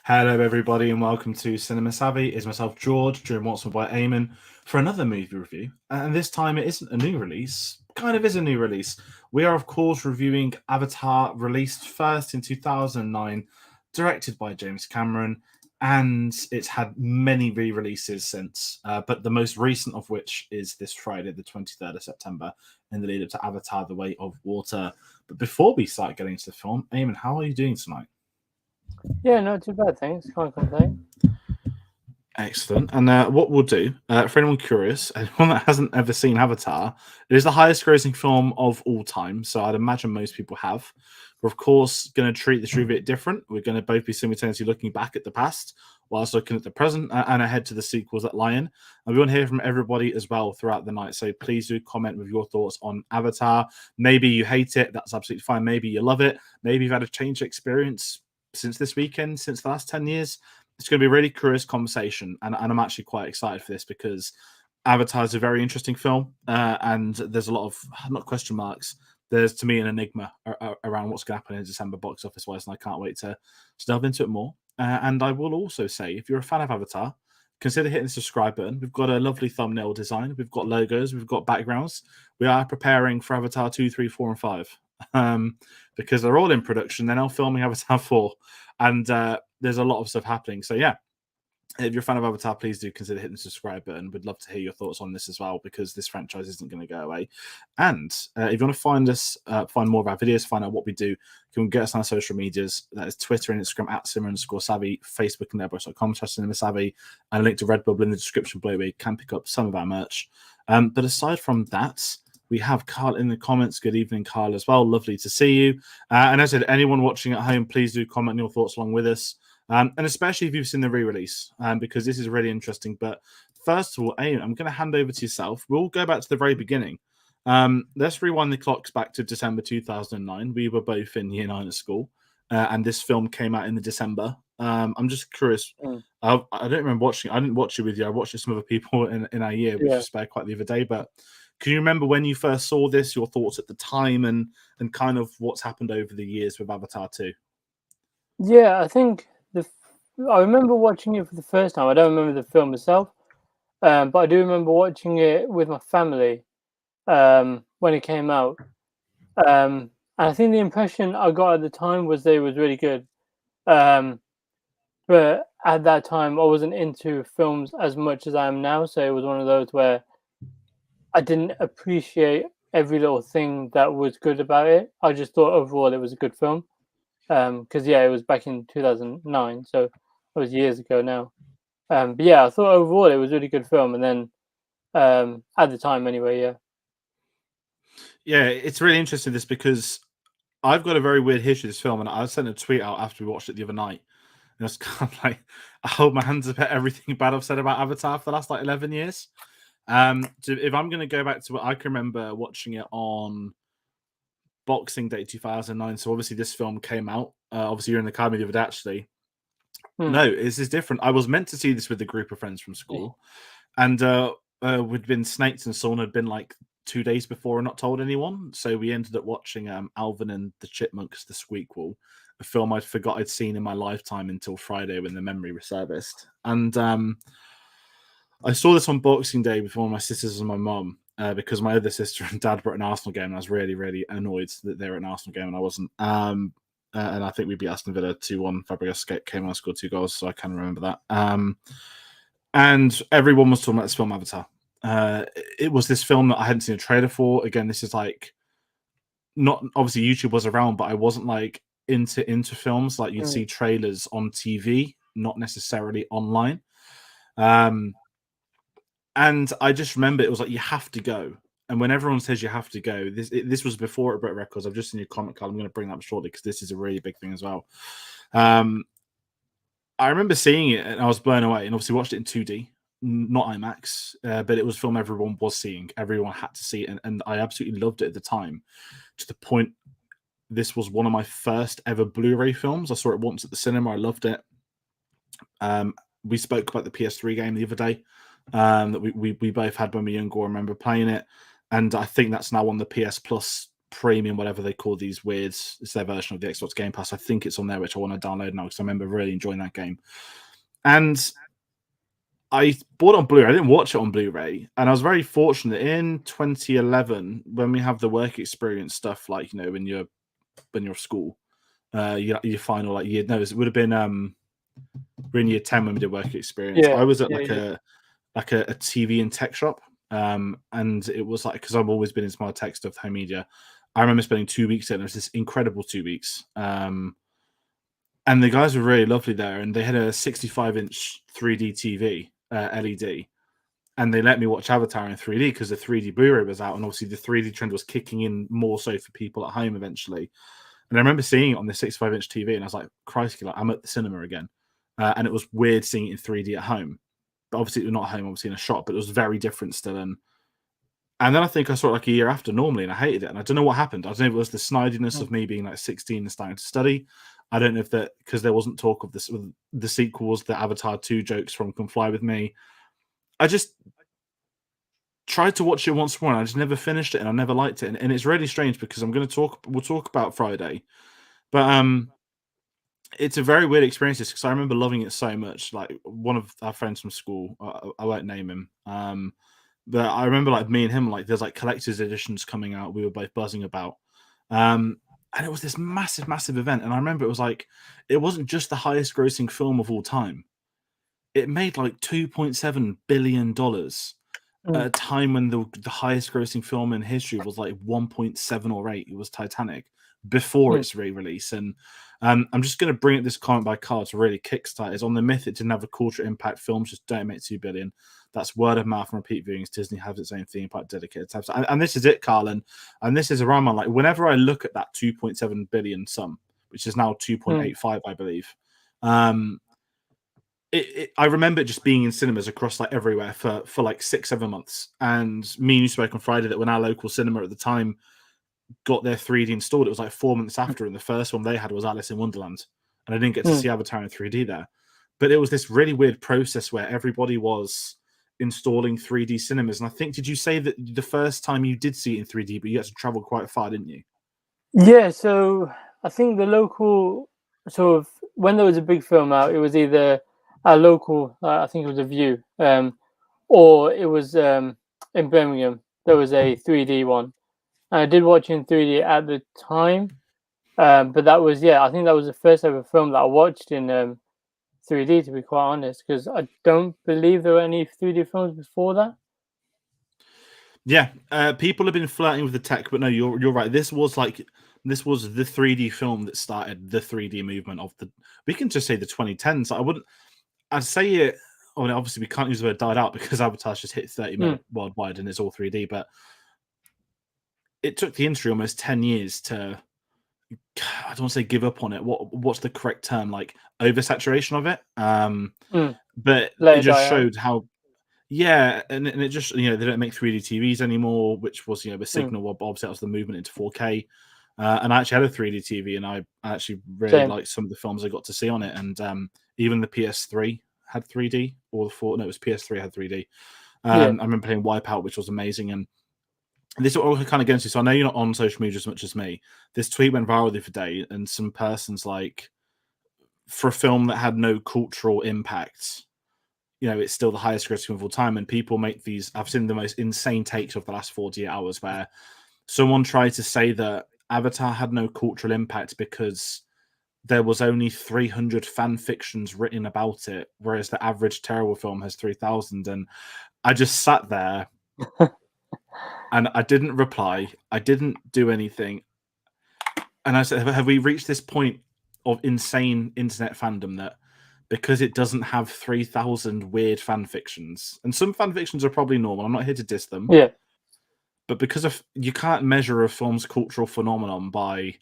Hello, everybody, and welcome to Cinema Savvy. It's myself, George, joined once more by Ayman for another movie review. And this time it isn't a new release, kind of is a new release. We are, of course, reviewing Avatar, released first in 2009, directed by James Cameron, and it's had many re releases since, but the most recent of which is this Friday, the 23rd of September, in the lead up to Avatar The Way of Water. But before we start getting into the film, Ayman, how are you doing tonight? Yeah, not too bad, thanks. Can't complain. Excellent. And what we'll do, for anyone curious, anyone that hasn't ever seen Avatar, it is the highest grossing film of all time. So I'd imagine most people have. We're, of course, going to treat this review a bit different. We're going to both be simultaneously looking back at the past whilst looking at the present and ahead to the sequels that lie in. And we want to hear from everybody as well throughout the night. So please do comment with your thoughts on Avatar. Maybe you hate it. That's absolutely fine. Maybe you love it. Maybe you've had a change of experience since this weekend, since the last 10 years. It's going to be a really curious conversation, and I'm actually quite excited for this because Avatar is a very interesting film, and there's a lot of not question marks. There's to me an enigma around what's going to happen in December box office wise, and I can't wait to delve into it more. And I will also say, if you're a fan of Avatar, consider hitting the subscribe button. We've got a lovely thumbnail design. We've got logos. We've got backgrounds. We are preparing for Avatar 2, 3, 4, and 5 because they're all in production. They're now filming Avatar 4. And there's a lot of stuff happening. So, yeah, if you're a fan of Avatar, please do consider hitting the subscribe button. We'd love to hear your thoughts on this as well, because this franchise isn't going to go away. And if you want to find us, find more of our videos, find out what we do, you can get us on our social medias. That is Twitter and Instagram at @Cinema_Savvy, Facebook and airbrush.com/CinemaSavvy, and a link to Redbubble in the description below where you can pick up some of our merch. But aside from that, we have Carl in the comments. Good evening, Carl, as well. Lovely to see you. And as I said, anyone watching at home, please do comment your thoughts along with us. And especially if you've seen the re-release, because this is really interesting. But first of all, I'm going to hand over to yourself. We'll go back to the very beginning. Let's rewind the clocks back to December 2009. We were both in year 9 at school, and this film came out in the December. I'm just curious. I don't remember watching it. I didn't watch it with you. I watched it with some other people in our year, which was spare quite the other day. But can you remember when you first saw this, your thoughts at the time, and kind of what's happened over the years with Avatar 2? Yeah, I think I remember watching it for the first time. I don't remember the film itself, but I do remember watching it with my family when it came out. And I think the impression I got at the time was that it was really good. But at that time, I wasn't into films as much as I am now. So it was one of those where I didn't appreciate every little thing that was good about it. I just thought overall it was a good film. Because it was back in 2009, so it was years ago now. But yeah, I thought overall it was a really good film, and then at the time anyway, yeah, it's really interesting this because I've got a very weird history of this film, and I sent a tweet out after we watched it the other night. And it's kind of like I hold my hands up at everything bad I've said about Avatar for the last 11 years. So if I'm going to go back to what I can remember watching it on Boxing Day 2009. So obviously this film came out. Obviously you're in the car with it actually. No, this is different. I was meant to see this with a group of friends from school, and we'd been Snakes and Sawn had been like 2 days before and not told anyone. So we ended up watching Alvin and the Chipmunks, The Squeakquel, a film I forgot I'd seen in my lifetime until Friday when the memory resurfaced. And I saw this on Boxing Day with one of my sisters and my mum. Because my other sister and dad were at an Arsenal game, and I was really, really annoyed that they were at an Arsenal game and I wasn't. And I think we beat Aston Villa 2-1. Fabregas came on and scored 2 goals, so I can remember that. And everyone was talking about this film, Avatar. It was this film that I hadn't seen a trailer for. Again, this is like not obviously YouTube was around, but I wasn't like into films. Like you'd see trailers on TV, not necessarily online. And I just remember it was like, you have to go. And when everyone says you have to go, this was before at Brit Records. I've just seen your comment, Carl. I'm going to bring that up shortly because this is a really big thing as well. I remember seeing it and I was blown away, and obviously watched it in 2D, not IMAX, but it was a film everyone was seeing. Everyone had to see it, and I absolutely loved it at the time, to the point this was one of my first ever Blu-ray films. I saw it once at the cinema. I loved it. We spoke about the PS3 game the other day that we both had when we were younger. I remember playing it, and I think that's now on the PS Plus Premium, whatever they call these weird. It's their version of the Xbox Game Pass. I think it's on there, which I want to download now because I remember really enjoying that game. And I bought it on Blu-ray. I didn't watch it on Blu-ray, and I was very fortunate in 2011 when we have the work experience stuff, like when you're at school, your final like year. No, it would have been we're in year 10 when we did work experience. Yeah, I was at yeah, a TV and tech shop, and it was like because I've always been into my tech stuff, home media. I remember spending 2 weeks there. And it was this incredible 2 weeks. And the guys were really lovely there, and they had a 65-inch 3D TV, LED, and they let me watch Avatar in 3D because the 3D Blu-ray was out, and obviously the 3D trend was kicking in more so for people at home eventually. And I remember seeing it on the 65-inch TV, and I was like, "Christ, like, I'm at the cinema again." And it was weird seeing it in 3D at home, but obviously it was not at home, obviously in a shop, but it was very different still. And then I think I saw it like a year after normally, and I hated it. And I don't know what happened. I don't know if it was the snidiness of me being like 16 and starting to study. I don't know if that because there wasn't talk of this with the sequels, the Avatar 2 jokes from Come Fly With Me. I just tried to watch it once more and I just never finished it and I never liked it. And it's really strange because we'll talk about Friday. But it's a very weird experience because I remember loving it so much. Like one of our friends from school, I won't name him. But I remember like me and him, like there's like collector's editions coming out. We were both buzzing about. And it was this massive, massive event. And I remember it wasn't just the highest grossing film of all time. It made like $2.7 billion at a time when the highest grossing film in history was like 1.7 or 8. It was Titanic before its re-release. And I'm just going to bring up this comment by Carl to really kickstart. It's on the myth it didn't have a cultural impact. Films just don't make 2 billion. That's word of mouth and repeat viewings. Disney has its own theme park dedicated to and this is it, Carl. And this is around my like whenever I look at that 2.7 billion sum, which is now 2.85, I believe. I remember it just being in cinemas across like everywhere for like 6-7 months. And me and you spoke on Friday that when our local cinema at the time got their 3D installed, it was like 4 months after, and the first one they had was Alice in Wonderland, and I didn't get to see Avatar in 3D there. But it was this really weird process where everybody was installing 3D cinemas. And I think, did you say that the first time you did see it in 3D, but you had to travel quite far, didn't you? Yeah, so I think the local sort of when there was a big film out, it was either a local, I think it was a View, or it was in Birmingham. There was a 3D one, and I did watch in 3D at the time. But that was I think that was the first ever film that I watched in 3D. To be quite honest, because I don't believe there were any 3D films before that. Yeah, people have been flirting with the tech, but no, you're right. This was the 3D film that started the 3D movement of the. We can just say the 2010s. I'd say it. Oh, obviously we can't use the word died out because Avatar's just hit 30 million worldwide and it's all 3D. But it took the industry almost 10 years to. I don't want to say give up on it. What's the correct term? Like oversaturation of it. But Let it it just die out. showed how. Yeah, and it just they don't make 3D TVs anymore, which was the signal. Obviously, that was the movement into 4K. And I actually had a 3D TV, and I actually really liked some of the films I got to see on it. And even the PS3 had 3D, or the 4. No, it was PS3 had 3D. I remember playing Wipeout, which was amazing. And this all kind of gets you. So I know you're not on social media as much as me. This tweet went viral the other day, and some person's like, for a film that had no cultural impact. It's still the highest grossing of all time, and people make these. I've seen the most insane takes of the last 48 hours where someone tried to say that Avatar had no cultural impact because there was only 300 fan fictions written about it, whereas the average terrible film has 3,000. And I just sat there and I didn't reply. I didn't do anything. And I said, have we reached this point of insane internet fandom that because it doesn't have 3,000 weird fan fictions, and some fan fictions are probably normal. I'm not here to diss them. Yeah. But because of you can't measure a film's cultural phenomenon by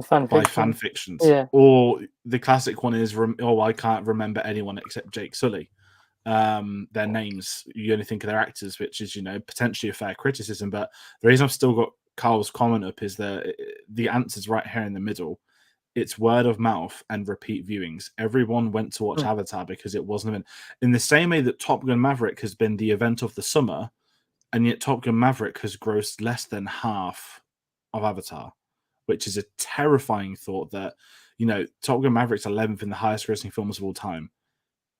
fan fictions. Yeah. Or the classic one is, I can't remember anyone except Jake Sully. Their names, you only think of their actors, which is, potentially a fair criticism. But the reason I've still got Carl's comment up is that the answer's right here in the middle. It's word of mouth and repeat viewings. Everyone went to watch Avatar because it wasn't an event. In the same way that Top Gun Maverick has been the event of the summer, and yet Top Gun Maverick has grossed less than half of Avatar, which is a terrifying thought that, Top Gun Maverick's 11th in the highest grossing films of all time,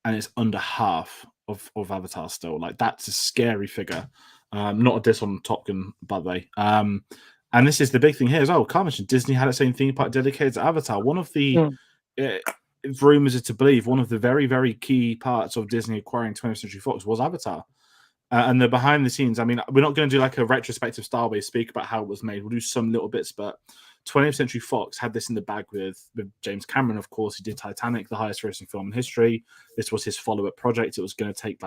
and it's under half of Avatar still. Like, that's a scary figure. Not a diss on Top Gun, by the way. And this is the big thing here as well. Carl mentioned Disney had its own theme park dedicated to Avatar. One of the rumors are to believe, one of the very, very key parts of Disney acquiring 20th Century Fox was Avatar. And the behind the scenes, I mean, we're not going to do like a retrospective style where speak about how it was made. We'll do some little bits, but 20th Century Fox had this in the bag with James Cameron, of course. He did Titanic, the highest grossing film in history. This was his follow-up project. It was going to take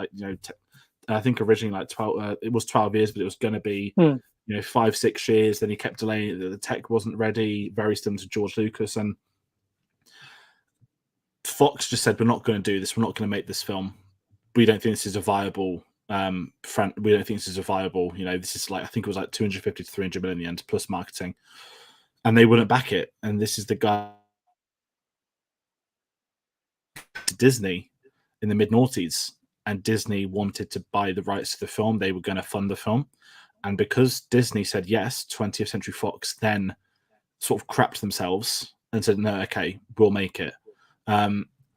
I think originally like 12, it was 12 years, but it was going to be, 5-6 years. Then he kept delaying it. The tech wasn't ready, very similar to George Lucas. And Fox just said, we're not going to do this. We're not going to make this film. We don't think this is a viable we don't think this is a viable, this is like, I think it was like 250 to 300 million in the end, plus marketing. And they wouldn't back it. And this is the guy to Disney in the mid-noughties. And Disney wanted to buy the rights to the film. They were going to fund the film. And because Disney said yes, 20th Century Fox then sort of crapped themselves and said, no, okay, we'll make it.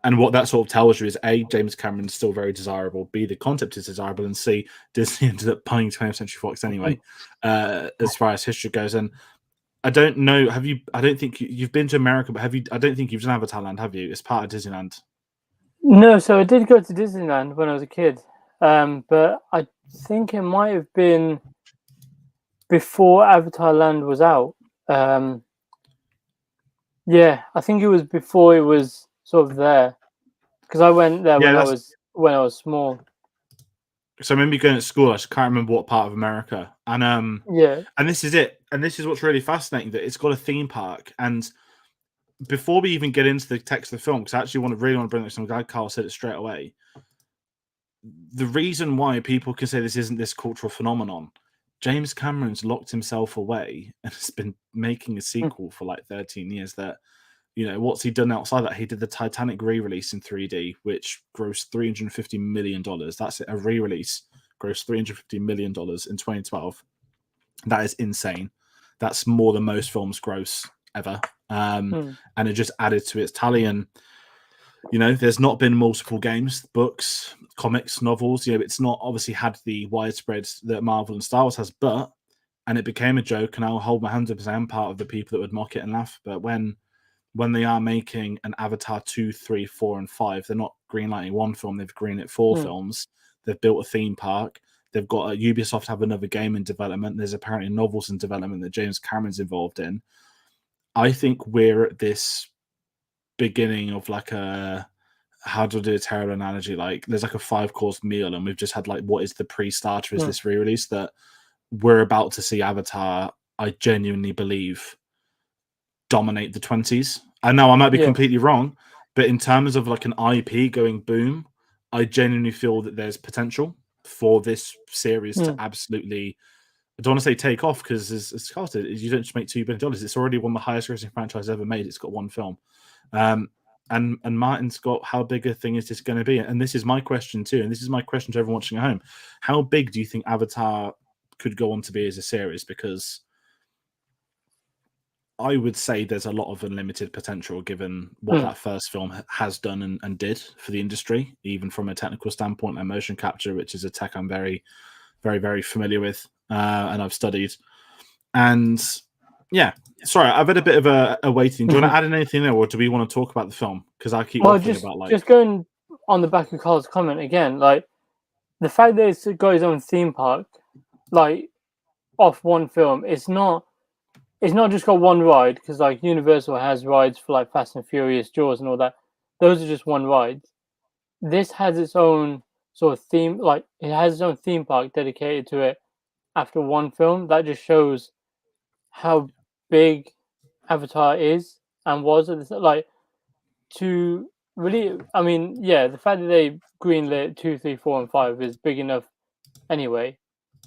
And what that sort of tells you is, A, James Cameron's still very desirable, B, the concept is desirable, and C, Disney ended up buying 20th Century Fox anyway, as far as history goes. And I don't know, I don't think you've been to America, but I don't think you've done Avatar Land, have you? It's part of Disneyland. No, so I did go to Disneyland when I was a kid, but I think it might have been before Avatar Land was out. Yeah, I think it was before it was sort of there, because I went there when I was small. So I remember you going to school. I just can't remember what part of America. And and this is it. And this is what's really fascinating, that it's got a theme park. And before we even get into the text of the film, because I actually really want to bring this, I'm glad Carl said it straight away. The reason why people can say this isn't this cultural phenomenon, James Cameron's locked himself away and has been making a sequel for like 13 years. That, what's he done outside that? He did the Titanic re-release in 3D, which grossed $350 million. That's it. A re-release grossed $350 million in 2012. That is insane. That's more than most films gross ever. And it just added to its tally. And, there's not been multiple games, books, comics, novels. It's not obviously had the widespread that Marvel and Star Wars has, and it became a joke. And I'll hold my hands up as I am part of the people that would mock it and laugh. But when they are making an Avatar 2, 3, 4, and 5, they're not greenlighting one film, they've greenlit 4 films. They've built a theme park. They've got Ubisoft have another game in development. There's apparently novels in development that James Cameron's involved in. I think we're at this beginning of like how to do a terrible analogy? Like, there's like a 5-course meal, and we've just had like, what is the pre-starter? Is this re-release that we're about to see Avatar? I genuinely believe dominate the 20s. I know I might be completely wrong, but in terms of like an IP going boom, I genuinely feel that there's potential for this series to absolutely, I don't want to say take off, because as Carl said, you don't just make $2 billion. It's already one of the highest grossing franchises ever made. It's got one film. And Martin's got, how big a thing is this going to be? And this is my question too, and this is my question to everyone watching at home. How big do you think Avatar could go on to be as a series? Because I would say there's a lot of unlimited potential given what that first film has done and did for the industry, even from a technical standpoint, and motion capture, which is a tech I'm very, very, very familiar with, and I've studied. And yeah, sorry, I've had a bit of a waiting. Do you want to add in anything there, or do we want to talk about the film? Because I keep waffling about like... Just going on the back of Carl's comment again, like the fact that it's got its own theme park, like off one film, it's not just got one ride, because like Universal has rides for like Fast and Furious, Jaws, and all that. Those are just one ride. This has its own sort of theme, like it has its own theme park dedicated to it after one film. That just shows how big Avatar is and was at this, like, to really, I mean, yeah, the fact that they greenlit 2, 3, 4, and 5 is big enough anyway,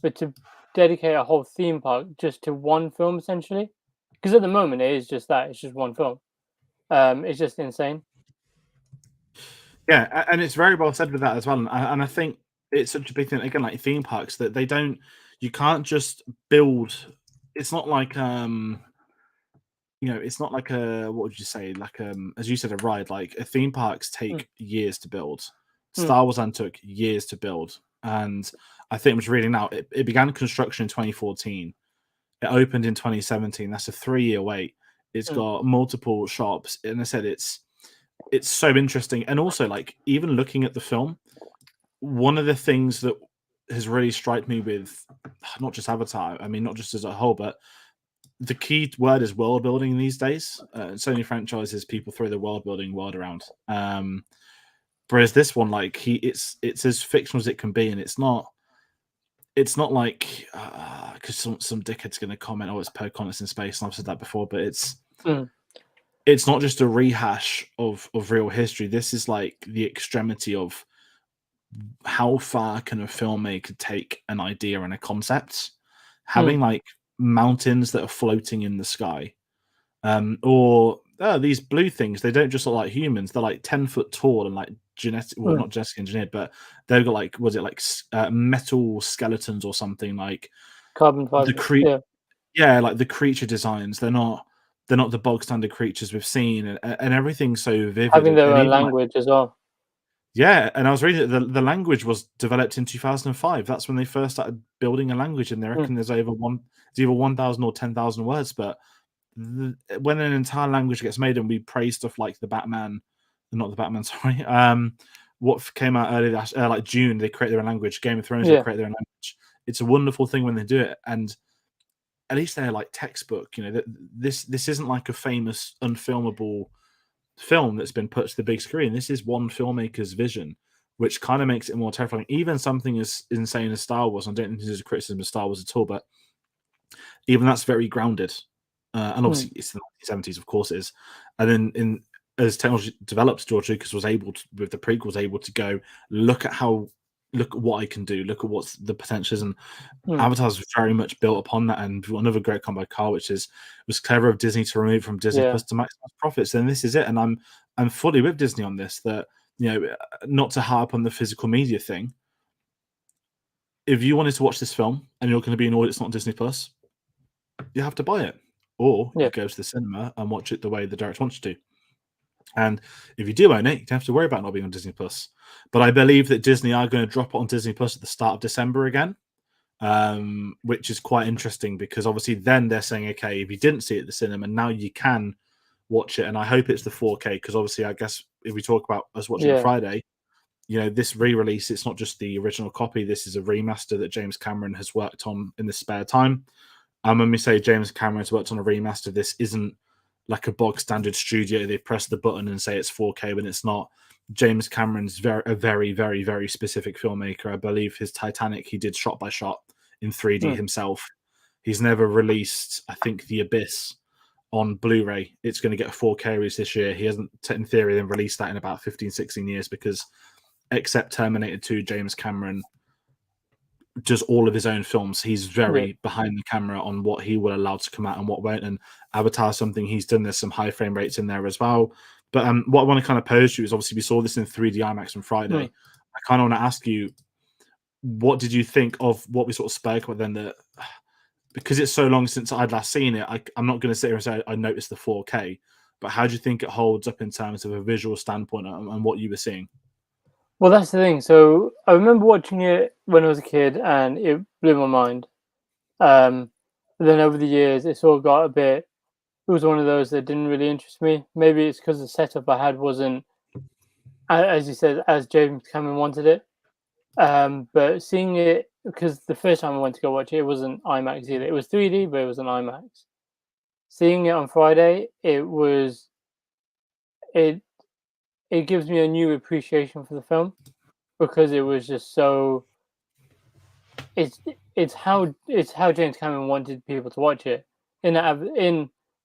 but to dedicate a whole theme park just to one film, essentially, because at the moment it is just that, it's just one film. It's just insane. Yeah, and it's very well said with that as well. And I think it's such a big thing, again, like theme parks, that you can't just build it's not like it's not like a what would you say, like as you said, a ride. Like a theme parks Mm, take years to build. mm, Star Wars Land took years to build, and I think I'm just reading now. It began construction in 2014. It opened in 2017. That's a 3-year wait. It's mm, got multiple shops, and I said it's so interesting. And also, like even looking at the film, one of the things that has really struck me with not just Avatar, I mean, not just as a whole, but the key word is world building these days. So many franchises, people throw the world building word around. Whereas this one, like it's as fictional as it can be, and it's not like because some dickhead's going to comment, "Oh, it's Pocahontas in space," and I've said that before, but mm. it's not just a rehash of real history. This is like the extremity of how far can a filmmaker take an idea and a concept, Mm. having like mountains that are floating in the sky, or these blue things. They don't just look like humans; they're like 10 foot tall and like genetic, well, Mm. not genetically engineered, but they've got like was it like metal skeletons or something like Carbon the fiber. Yeah, yeah, like the creature designs. They're not the bog standard creatures we've seen, and everything's so vivid, having and, their and own even like language as well. yeah, and I was reading that the language was developed in 2005. That's when they first started building a language, and they Mm. reckon it's either 1,000 or 10,000 words. But when an entire language gets made, and we praise stuff like the Batman, not the Batman, sorry, what came out earlier, like June, they create their own language. Game of Thrones, they Yeah, create their own language. It's a wonderful thing when they do it, and at least they're like textbook. This isn't like a famous unfilmable film that's been put to the big screen. This is one filmmaker's vision, which kind of makes it more terrifying. Even something as insane as Star Wars, I don't think this is a criticism of Star Wars at all, but even that's very grounded. And mm. obviously, it's the 1970s, of course, it is. And then, as technology develops, George Lucas was able to, with the prequels, able to go look at what I can do, look at what's the potentials, and Mm. Avatar's very much built upon that. And another great combo car, which is was clever of Disney to remove from Disney Yeah, Plus to maximize profits. And this is it. And I'm fully with Disney on this. That not to harp on the physical media thing. If you wanted to watch this film and you're going to be an audience not Disney Plus, you have to buy it, or yeah, you go to the cinema and watch it the way the director wants you to. And if you do own it, you don't have to worry about not being on Disney Plus. But I believe that Disney are going to drop it on Disney Plus at the start of December again, which is quite interesting because obviously then they're saying, okay, if you didn't see it at the cinema, now you can watch it. And I hope it's the 4K because obviously, I guess if we talk about us watching on yeah. Friday, this re-release, it's not just the original copy. This is a remaster that James Cameron has worked on in the spare time. And when we say James Cameron has worked on a remaster, this isn't like a bog standard studio. They press the button and say it's 4K when it's not. James Cameron's a very, very, very specific filmmaker. I believe his Titanic he did shot by shot in 3D Mm. himself. He's never released, I think, The Abyss on Blu-ray. It's going to get a 4K release this year. He hasn't, in theory, then released that in about 15, 16 years because except Terminator 2, James Cameron does all of his own films. He's Yeah. very behind the camera on what he will allow to come out and what won't. And Avatar, something he's done. There's some high frame rates in there as well. But what I want to kind of pose to you is obviously we saw this in 3D IMAX on Friday. Mm. I kind of want to ask you, what did you think of what we sort of spoke about then? That because it's so long since I'd last seen it, I'm not going to sit here and say I noticed the 4K. But how do you think it holds up in terms of a visual standpoint and what you were seeing? Well, that's the thing. So I remember watching it when I was a kid, and it blew my mind. But then over the years, it sort of got a bit. It was one of those that didn't really interest me. Maybe it's because the setup I had wasn't, as you said, as James Cameron wanted it. But seeing it, because the first time I went to go watch it, it wasn't IMAX either. It was 3D, but it was an IMAX. Seeing it on Friday, it it gives me a new appreciation for the film because it was just so. It's it's how James Cameron wanted people to watch it in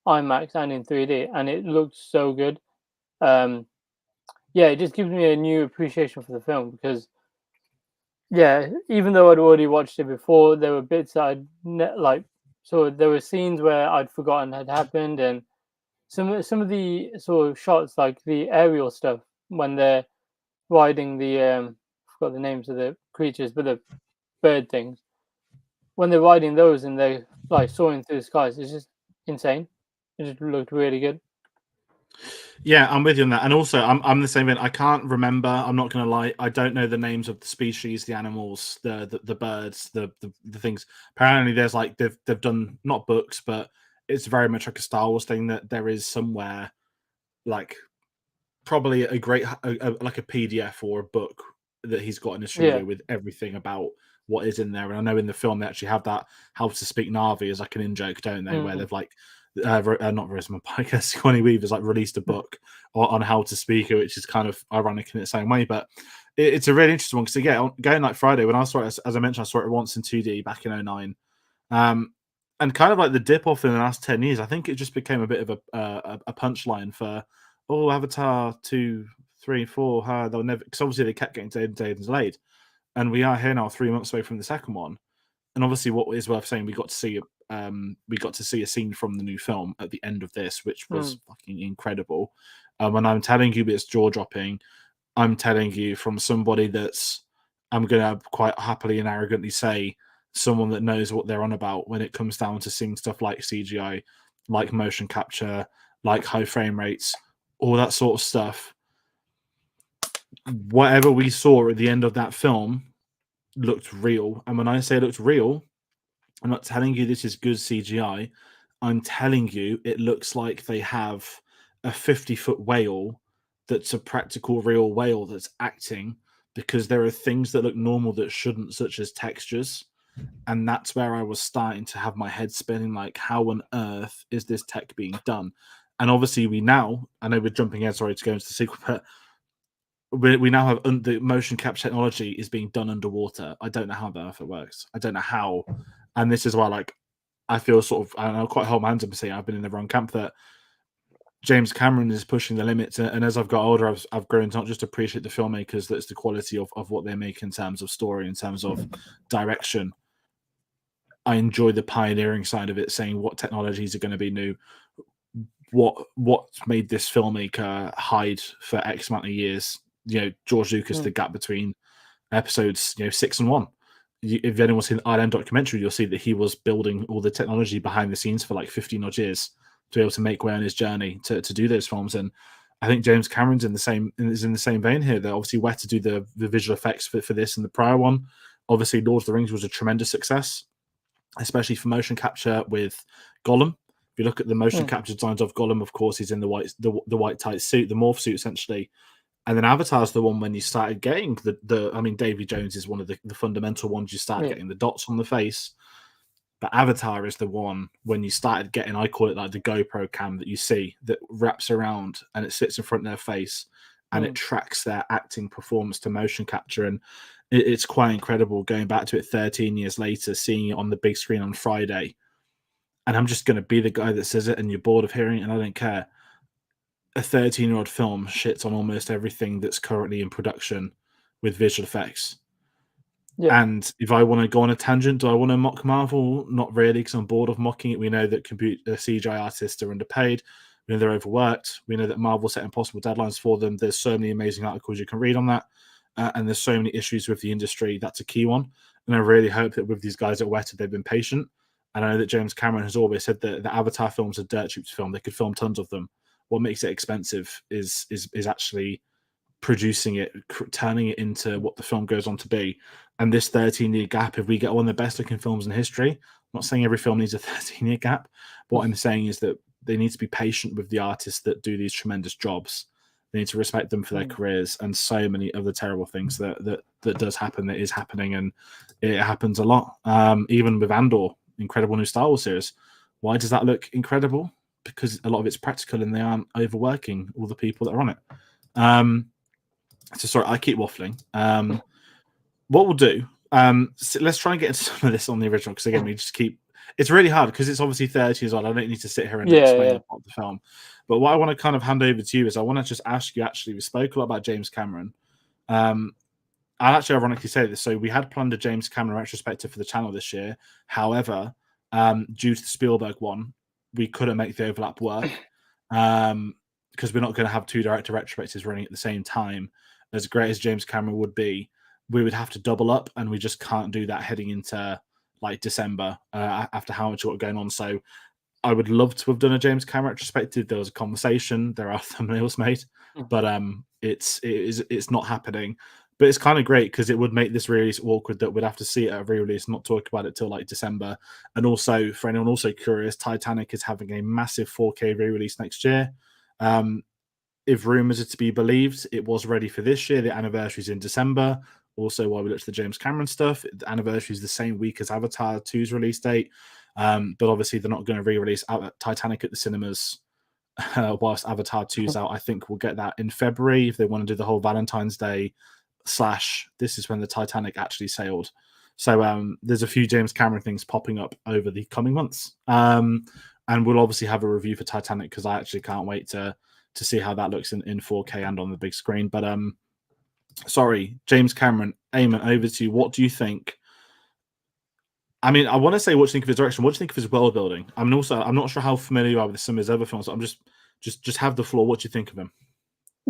IMAX and in 3D, and it looked so good. Um, yeah, it just gives me a new appreciation for the film because yeah, even though I'd already watched it before, there were bits that like. So there were scenes where I'd forgotten had happened, and some of the sort of shots, like the aerial stuff, when they're riding the I forgot the names of the creatures, but the bird things. When they're riding those and they're like soaring through the skies. It's just insane. It just looked really good. Yeah, I'm with you on that. And also, I'm the same. I can't remember. I'm not going to lie. I don't know the names of the species, the animals, the birds, the things. Apparently, there's like they've done not books, but it's very much like a Star Wars thing that there is somewhere like probably like a PDF or a book that he's got in the Yeah. studio with everything about what is in there. And I know in the film they actually have that how to speak Navi as like an in joke, don't they? Where Mm. they've like not Rosamund Pike, Sigourney Weaver's like released a book on how to speak it, which is kind of ironic in its own way. But it's a really interesting one because again, going like Friday when I saw it, as I mentioned, I saw it once in 2D back in 09. And kind of like the dip off in the last 10 years, I think it just became a bit of a punchline for Avatar 2, 3, 4. They'll never, because obviously they kept getting delayed and delayed, and we are here now 3 months away from the second one. And obviously, what is worth saying, we got to see a scene from the new film at the end of this, which was Mm. fucking incredible. And I'm telling you, it's jaw dropping. I'm telling you from somebody that's, I'm gonna quite happily and arrogantly say, someone that knows what they're on about when it comes down to seeing stuff like CGI, like motion capture, like high frame rates, all that sort of stuff. Whatever we saw at the end of that film looked real. And when I say it looked real, I'm not telling you this is good CGI. I'm telling you it looks like they have a 50-foot whale that's a practical real whale that's acting, because there are things that look normal that shouldn't, such as textures. And that's where I was starting to have my head spinning, like, how on earth is this tech being done? And obviously, I know we're jumping ahead, sorry to go into the sequel, but we now have the motion capture technology is being done underwater. I don't know how the earth it works. I don't know how. And this is why, like, I feel sort of, I don't know, quite hold my hands up and say I've been in the wrong camp, that James Cameron is pushing the limits. And as I've got older, I've grown to not just appreciate the filmmakers, that's the quality of what they make in terms of story, in terms of direction. I enjoy the pioneering side of it, saying what technologies are going to be new, what made this filmmaker hide for X amount of years. George Lucas, the Mm. gap between episodes 6 and 1. If anyone's seen the Island documentary, you'll see that he was building all the technology behind the scenes for like 15 odd years to be able to make way on his journey to do those films. And I think James Cameron's in the same vein here. They're obviously wet to do the visual effects for this and the prior one. Obviously, Lord of the Rings was a tremendous success, especially for motion capture with Gollum. If you look at the motion Mm. capture designs of Gollum, of course, he's in the white tight suit, the morph suit essentially. And then Avatar's the one when you started getting I mean, Davy Jones is one of the fundamental ones. You start Yeah. getting the dots on the face. But Avatar is the one when you started getting, I call it like the GoPro cam that you see that wraps around and it sits in front of their face and it Mm. tracks their acting performance to motion capture. And it's quite incredible going back to it 13 years later, seeing it on the big screen on Friday. And I'm just going to be the guy that says it and you're bored of hearing it and I don't care. A 13-year-old film shits on almost everything that's currently in production with visual effects. Yeah. And if I want to go on a tangent, do I want to mock Marvel? Not really, because I'm bored of mocking it. We know that CGI artists are underpaid. We know they're overworked. We know that Marvel set impossible deadlines for them. There's so many amazing articles you can read on that. And there's so many issues with the industry. That's a key one. And I really hope that with these guys at Weta, they've been patient. And I know that James Cameron has always said that the Avatar films are dirt cheap to film. They could film tons of them. What makes it expensive is actually producing it, turning it into what the film goes on to be. And this 13-year gap, if we get one of the best looking films in history, I'm not saying every film needs a 13-year gap. But what I'm saying is that they need to be patient with the artists that do these tremendous jobs. They need to respect them for their Mm. careers, and so many other terrible things that does happen, that is happening, and it happens a lot. Even with Andor, incredible new Star Wars series. Why does that look incredible? Because a lot of it's practical and they aren't overworking all the people that are on it. So sorry, I keep waffling. What we'll do, so let's try and get into some of this on the original, because again, we just keep. It's really hard because it's obviously 30 years old. I don't need to sit here and explain Yeah. the plot of the film. But what I want to kind of hand over to you is I want to just ask you. Actually, we spoke a lot about James Cameron. I'll actually ironically say this. So we had planned a James Cameron retrospective for the channel this year. However, due to the Spielberg one, we couldn't make the overlap work. Because we're not going to have two director retrospectives running at the same time. As great as James Cameron would be, we would have to double up, and we just can't do that heading into like December after how much got going on. So I would love to have done a James Cameron retrospective. There was a conversation, there are thumbnails made, but it's not happening. But it's kind of great because it would make this release awkward that we'd have to see it at a re-release, not talk about it till like December. And also, for anyone also curious, Titanic is having a massive 4K re-release next year. If rumors are to be believed, it was ready for this year. The anniversary is in December. Also, while we looked at the James Cameron stuff, the anniversary is the same week as Avatar 2's release date. But obviously, they're not going to re-release Titanic at the cinemas whilst Avatar 2's out. I think we'll get that in February if they want to do the whole Valentine's Day / this is when the Titanic actually sailed. So there's a few James Cameron things popping up over the coming months. And we'll obviously have a review for Titanic because I actually can't wait to see how that looks in 4K and on the big screen. But sorry, James Cameron, Ayman, over to you. What do you think? I mean, I want to say what do you think of his direction. What do you think of his world building? I'm not sure how familiar you are with some of his other films. I'm just have the floor. What do you think of him?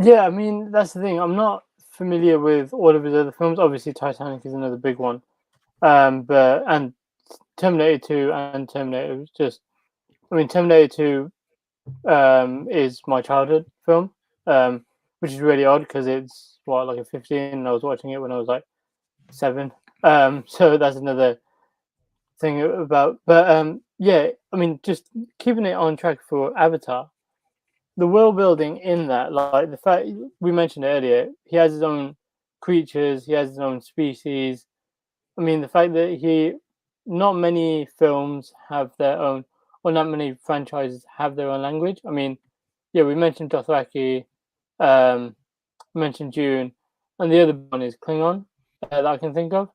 Yeah, I mean, that's the thing. I'm not familiar with all of his other films. Obviously, Titanic is another big one. And Terminator 2 and Terminator was just, I mean, Terminator 2 is my childhood film, which is really odd because it's like a 15 and I was watching it when I was like 7. So that's another thing about, but yeah, I mean, just keeping it on track for Avatar, the world building in that, like the fact we mentioned earlier, he has his own creatures, he has his own species. I mean, the fact that not many films have their own, or not many franchises have their own language. I mean, yeah, we mentioned Dothraki, mentioned Dune, and the other one is Klingon that I can think of.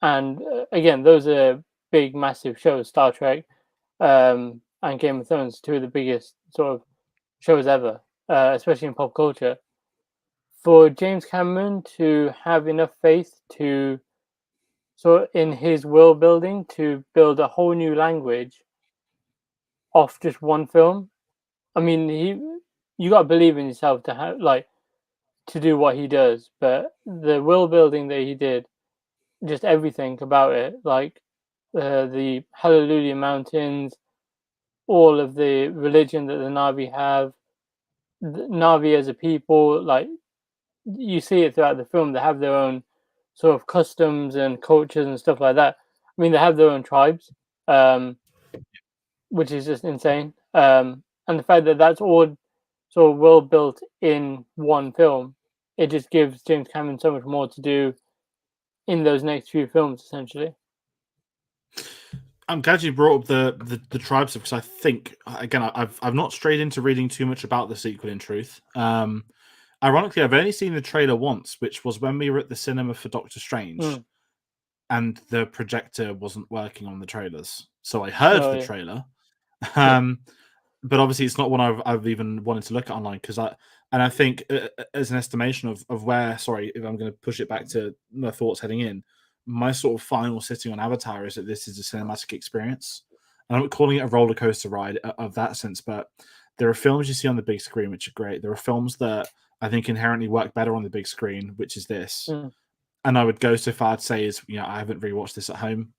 And again, those are big, massive shows. Star Trek and Game of Thrones, two of the biggest sort of shows ever, especially in pop culture. For James Cameron to have enough faith to, so in his world building, to build a whole new language off just one film. I mean, you got to believe in yourself to have to do what he does. But the world building that he did, just everything about it, like the Hallelujah Mountains, all of the religion that the Na'vi have, the Na'vi as a people, like you see it throughout the film. They have their own sort of customs and cultures and stuff like that. I mean, they have their own tribes, which is just insane. And the fact that that's all sort of well built in one film, it just gives James Cameron so much more to do in those next few films, essentially. I'm glad you brought up the tribes because I think again I've not strayed into reading too much about the sequel. In truth, ironically, I've only seen the trailer once, which was when we were at the cinema for Doctor Strange, and the projector wasn't working on the trailers, so I heard the trailer. But obviously, it's not one I've even wanted to look at online because I think as an estimation of where, sorry, if I'm going to push it back to my thoughts heading in, my sort of final sitting on Avatar is that this is a cinematic experience. And I'm not calling it a roller coaster ride of that sense, but there are films you see on the big screen which are great. There are films that I think inherently work better on the big screen, which is this. And I would go so far to say is, I haven't rewatched this at home.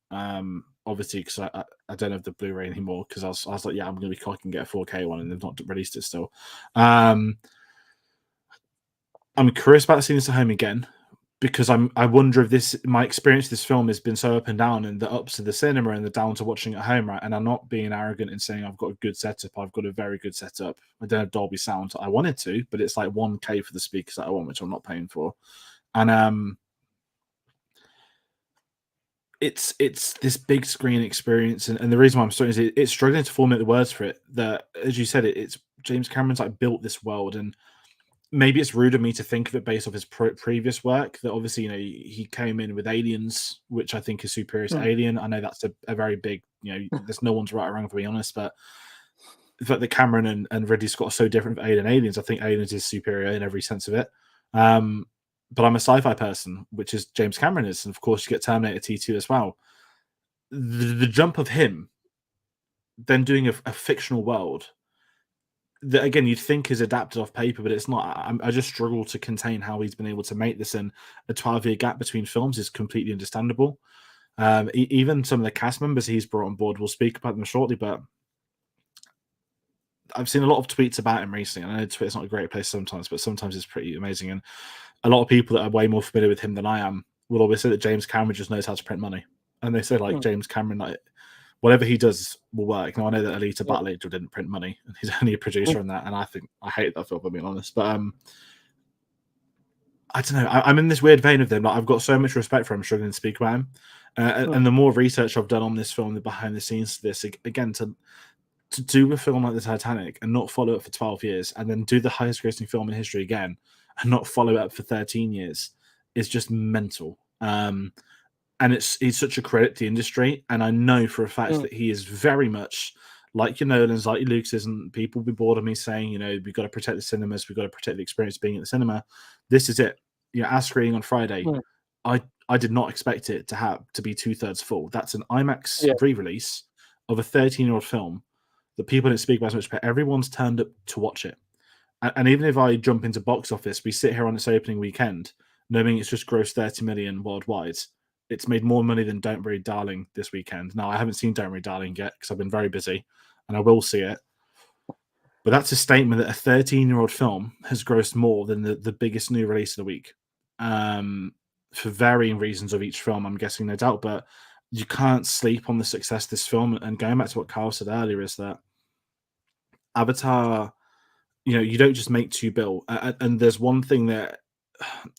Obviously, because I don't have the Blu-ray anymore because I was like, yeah, I'm going to be cocky and get a 4K one, and they've not released it still. I'm curious about seeing this at home again because I wonder if my experience of this film has been so up and down, and the ups to the cinema and the down to watching at home, right? And I'm not being arrogant in saying I've got a good setup. I've got a very good setup. I don't have Dolby sound. I wanted to, but it's like 1K for the speakers that I want, which I'm not paying for. And it's this big screen experience, and the reason why I'm starting is it's struggling to formulate the words for it. That, as you said, it's James Cameron's like built this world, and maybe it's rude of me to think of it based off his previous work. That obviously, he came in with Aliens, which I think is superior to Alien. I know that's a very big, there's no one's right or wrong, to be honest, but the fact that Cameron and Ridley Scott are so different from Aliens, I think Aliens is superior in every sense of it. But I'm a sci-fi person, which is James Cameron is, and of course you get Terminator T2 as well. The jump of him then doing a fictional world that, again, you'd think is adapted off paper, but it's not. I just struggle to contain how he's been able to make this, and a 12-year gap between films is completely understandable. Even some of the cast members he's brought on board, we'll speak about them shortly, but I've seen a lot of tweets about him recently. I know Twitter's not a great place sometimes, but sometimes it's pretty amazing. And a lot of people that are way more familiar with him than I am will always say that James Cameron just knows how to print money. And they say, like, James Cameron, like, whatever he does will work. Now, I know that Alita Battle Angel didn't print money, and he's only a producer on that, and I hate that film, if I'm being honest. But I don't know. I'm in this weird vein of them. Like, I've got so much respect for him, struggling to speak about him. And the more research I've done on this film, the behind the scenes of this, again, to do a film like the Titanic and not follow it for 12 years, and then do the highest grossing film in history again and not follow it up for 13 years is just mental. And he's such a credit to the industry. And I know for a fact that he is very much like your Nolans, like your Lucases, and people will be bored of me saying, you know, we've got to protect the cinemas, we've got to protect the experience of being at the cinema. This is it. You know, as screening on Friday, I did not expect it to be 2/3 full. That's an IMAX re-release of a 13-year-old film that people didn't speak about as much, but everyone's turned up to watch it. And even if I jump into box office, we sit here on its opening weekend, knowing it's just grossed 30 million worldwide. It's made more money than Don't Worry Darling this weekend. Now, I haven't seen Don't Worry Darling yet because I've been very busy, and I will see it. But that's a statement that a 13-year-old film has grossed more than the biggest new release of the week. For varying reasons of each film, I'm guessing, no doubt. But you can't sleep on the success of this film. And going back to what Carl said earlier, is that Avatar, you know, you don't just make two bill. And there's one thing that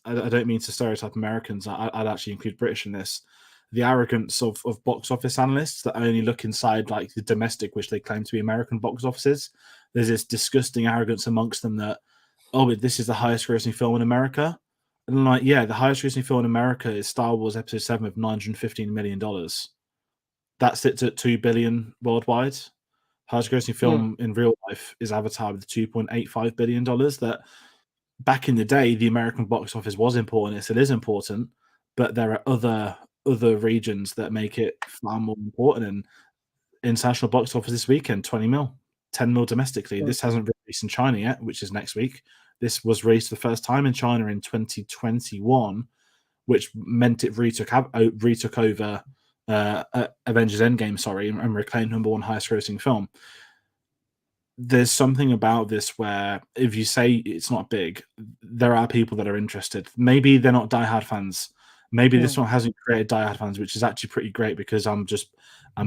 I don't mean to stereotype Americans. I'd actually include British in this. The arrogance of box office analysts that only look inside like the domestic, which they claim to be American box offices. There's this disgusting arrogance amongst them that, oh, this is the highest grossing film in America. And I'm like, yeah, the highest grossing film in America is Star Wars Episode 7 with $915 million. That sits at $2 billion worldwide. Highest grossing film in real life is Avatar with $2.85 billion. That back in the day, the American box office was important. It still is important, but there are other regions that make it far more important. And international box office this weekend, 20 mil, 10 mil domestically. This hasn't been released in China yet, which is next week. This was released for the first time in China in 2021, which meant it retook over Avengers Endgame, and reclaimed number one highest grossing film. There's something about this where if you say it's not big, there are people that are interested. Maybe they're not diehard fans. Maybe this one hasn't created diehard fans, which is actually pretty great because I'm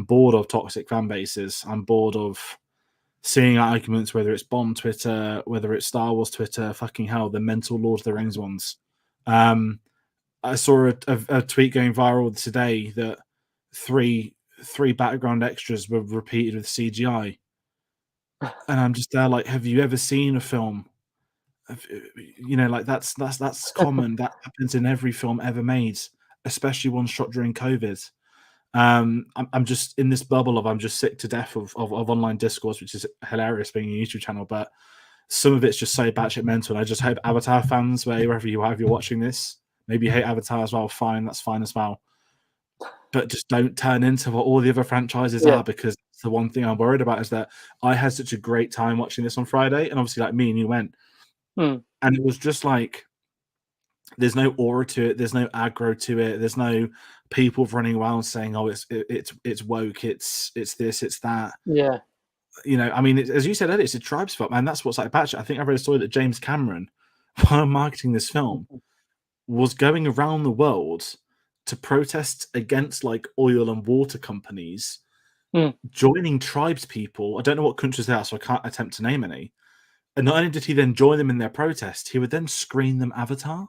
bored of toxic fan bases. I'm bored of seeing arguments, whether it's Bond Twitter, whether it's Star Wars Twitter, fucking hell, the mental Lord of the Rings ones. I saw a tweet going viral today that three background extras were repeated with CGI. And I'm just there like, have you ever seen a film? You know, like that's common. That happens in every film ever made, especially one shot during COVID. I'm just in this bubble of I'm just sick to death of online discourse, which is hilarious being a YouTube channel, but some of it's just so batshit mental. And I just hope Avatar fans, wherever you are, if you're watching this, maybe you hate Avatar as well, fine, that's fine as well. But just don't turn into what all the other franchises are, because the one thing I'm worried about is that I had such a great time watching this on Friday, and obviously like me and you went, and it was just like there's no aura to it, there's no aggro to it, there's no people running around saying, "Oh, it's woke, it's this, it's that." Yeah, you know, I mean, as you said earlier, it's a tribes film, man. That's what's like batshit. I think I read a story that James Cameron, while marketing this film, was going around the world to protest against like oil and water companies joining tribes people. I don't know what countries they are, so I can't attempt to name any. And not only did he then join them in their protest, he would then screen them Avatar.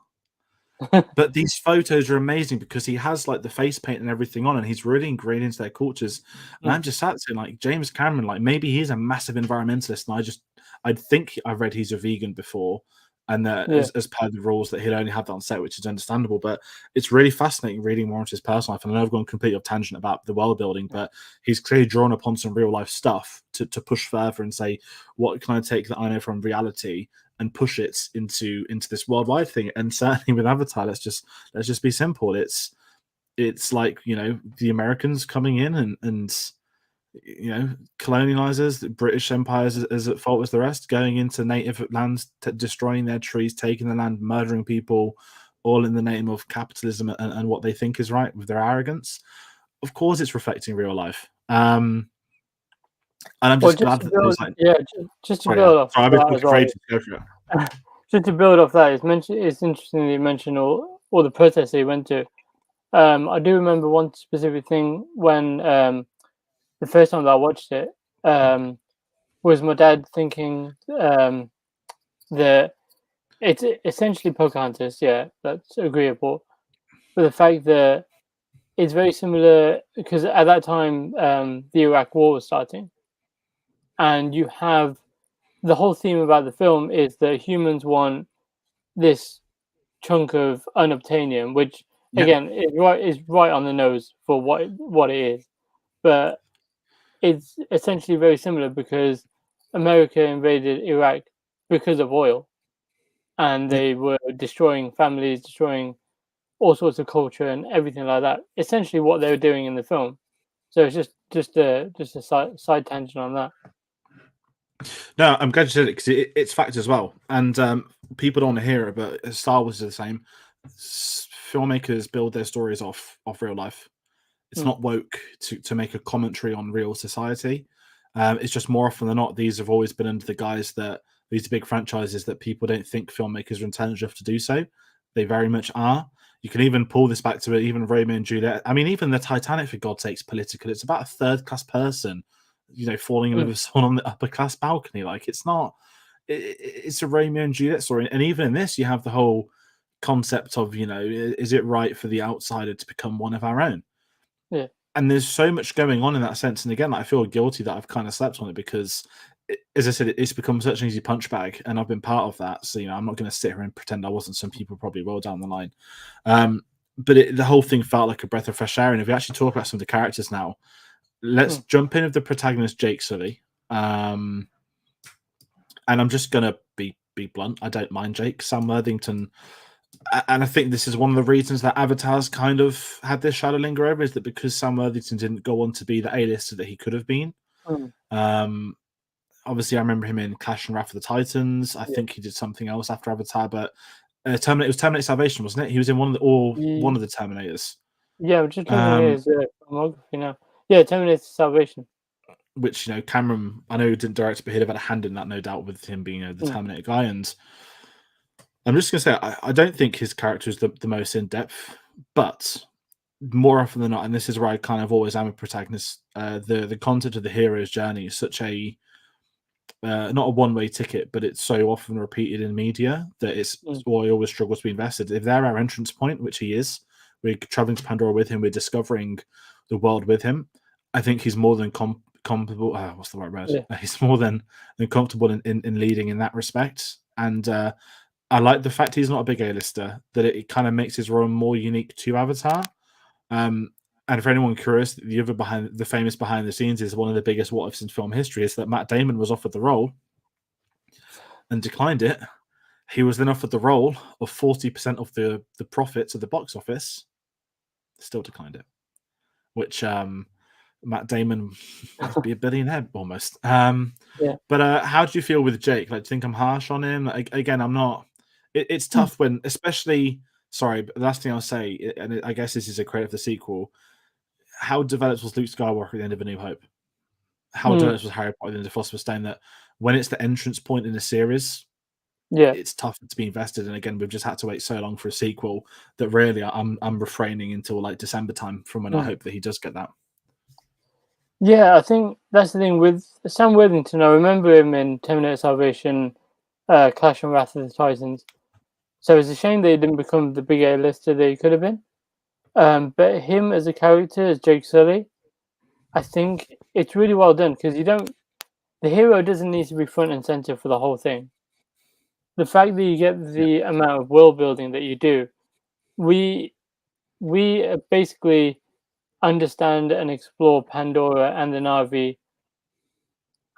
But these photos are amazing because he has like the face paint and everything on, and he's really ingrained into their cultures. And I'm just sat saying, like, James Cameron, like maybe he's a massive environmentalist, and I'd think I read he's a vegan before, and that as per the rules that he'd only have that on set, which is understandable. But it's really fascinating reading more into his personal life. And I know I've gone completely off tangent about the world building, but he's clearly drawn upon some real life stuff to push further and say, what can I take that I know from reality and push it into this worldwide thing? And certainly with Avatar, let's just be simple. It's like, you know, the Americans coming in and you know, colonializers, the British Empire is at fault as the rest, going into native lands, destroying their trees, taking the land, murdering people, all in the name of capitalism and what they think is right with their arrogance. of course it's reflecting real life. And I'm Well, just just glad to that there's build, like, yeah, just to sorry, yeah, build off sorry, I've been that as talking for well. ages. Go for it. Just to build off that, it's interesting that you mentioned all the protests they went to. I do remember one specific thing when the first time that I watched it was my dad thinking that it's essentially Pocahontas. Yeah, that's agreeable. But the fact that it's very similar because at that time the Iraq War was starting, and you have the whole theme about the film is that humans want this chunk of unobtainium, which Yeah, again is right on the nose for what it is, but it's essentially very similar because America invaded Iraq because of oil, and yeah. they were destroying families, destroying all sorts of culture and everything like that. Essentially, what they were doing in the film. So it's just a side tangent on that. No, I'm glad you said it because it's fact as well. And people don't want to hear it, but Star Wars is the same. Filmmakers build their stories off real life. It's Mm, not woke to make a commentary on real society. It's just more often than not, these have always been under the guise that these are big franchises that people don't think filmmakers are intelligent enough to do so. They very much are. You can even pull this back to even Romeo and Juliet. I mean, even the Titanic, for God's sakes, political. It's about a third class person, falling in love mm, with someone on the upper class balcony. Like, it's not. It's a Romeo and Juliet story, and even in this, you have the whole concept of, is it right for the outsider to become one of our own? yeah, And there's so much going on in that sense. And again, I feel guilty that I've kind of slept on it because, as I said, it's become such an easy punch bag, and I've been part of that. So I'm not going to sit here and pretend I wasn't. Some people probably will down the line. But the whole thing felt like a breath of fresh air. And if we actually talk about some of the characters now, let's mm, jump in with the protagonist, Jake Sully. And I'm just gonna be blunt. I don't mind Jake. Sam Worthington, and I think this is one of the reasons that Avatar's kind of had this shadow linger over, is that because Sam Worthington didn't go on to be the A-lister that he could have been. mm, Um, Obviously, I remember him in Clash and Wrath of the Titans. I yeah. think he did something else after Avatar, but Terminator, it was Terminator Salvation, wasn't it? He was in one of the Terminators, Yeah, I'm just looking at um, his filmography now. Yeah, Terminator Salvation. which Cameron, I know he didn't direct, but he'd have had a hand in that, no doubt, with him being the Mm, Terminator guy. And I'm just gonna say, I don't think his character is the most in depth, but more often than not, and this is where I kind of always am a protagonist, the content of the hero's journey is such a not a one-way ticket, but it's so often repeated in media that it's mm, why I always struggle to be invested. If they're our entrance point, which he is, we're traveling to Pandora with him, we're discovering the world with him. I think he's more than comfortable. What's the right word? yeah. He's more than comfortable in leading in that respect. And I like the fact he's not a big A-lister, that it kind of makes his role more unique to Avatar. Um, and for anyone curious, the famous behind the scenes is one of the biggest what ifs in film history is that Matt Damon was offered the role and declined it. He was then offered the role of 40% of the profits of the box office, still declined it, which Matt Damon would be a billionaire almost. Yeah. But how do you feel with Jake? Like, do you think I'm harsh on him? Like, again, I'm not. It's Mm, tough when, especially. Sorry, but the last thing I'll say, and I guess this is a credit of the sequel. How developed was Luke Skywalker at the end of A New Hope? How mm, developed was Harry Potter at the end of Philosopher's Stone? That when it's the entrance point in a series, yeah. it's tough to be invested. And again, we've just had to wait so long for a sequel that really I'm refraining until like December time from when I Mm. hope that he does get that. Yeah, I think that's the thing with Sam Worthington. I remember him in Terminator Salvation, Clash and Wrath of the Titans. So it's a shame that he didn't become the big A-lister that he could have been. But him as a character, as Jake Sully, I think it's really well done because the hero doesn't need to be front and center for the whole thing. The fact that you get Yeah, the amount of world building that you do, we we basically understand and explore Pandora and the Na'vi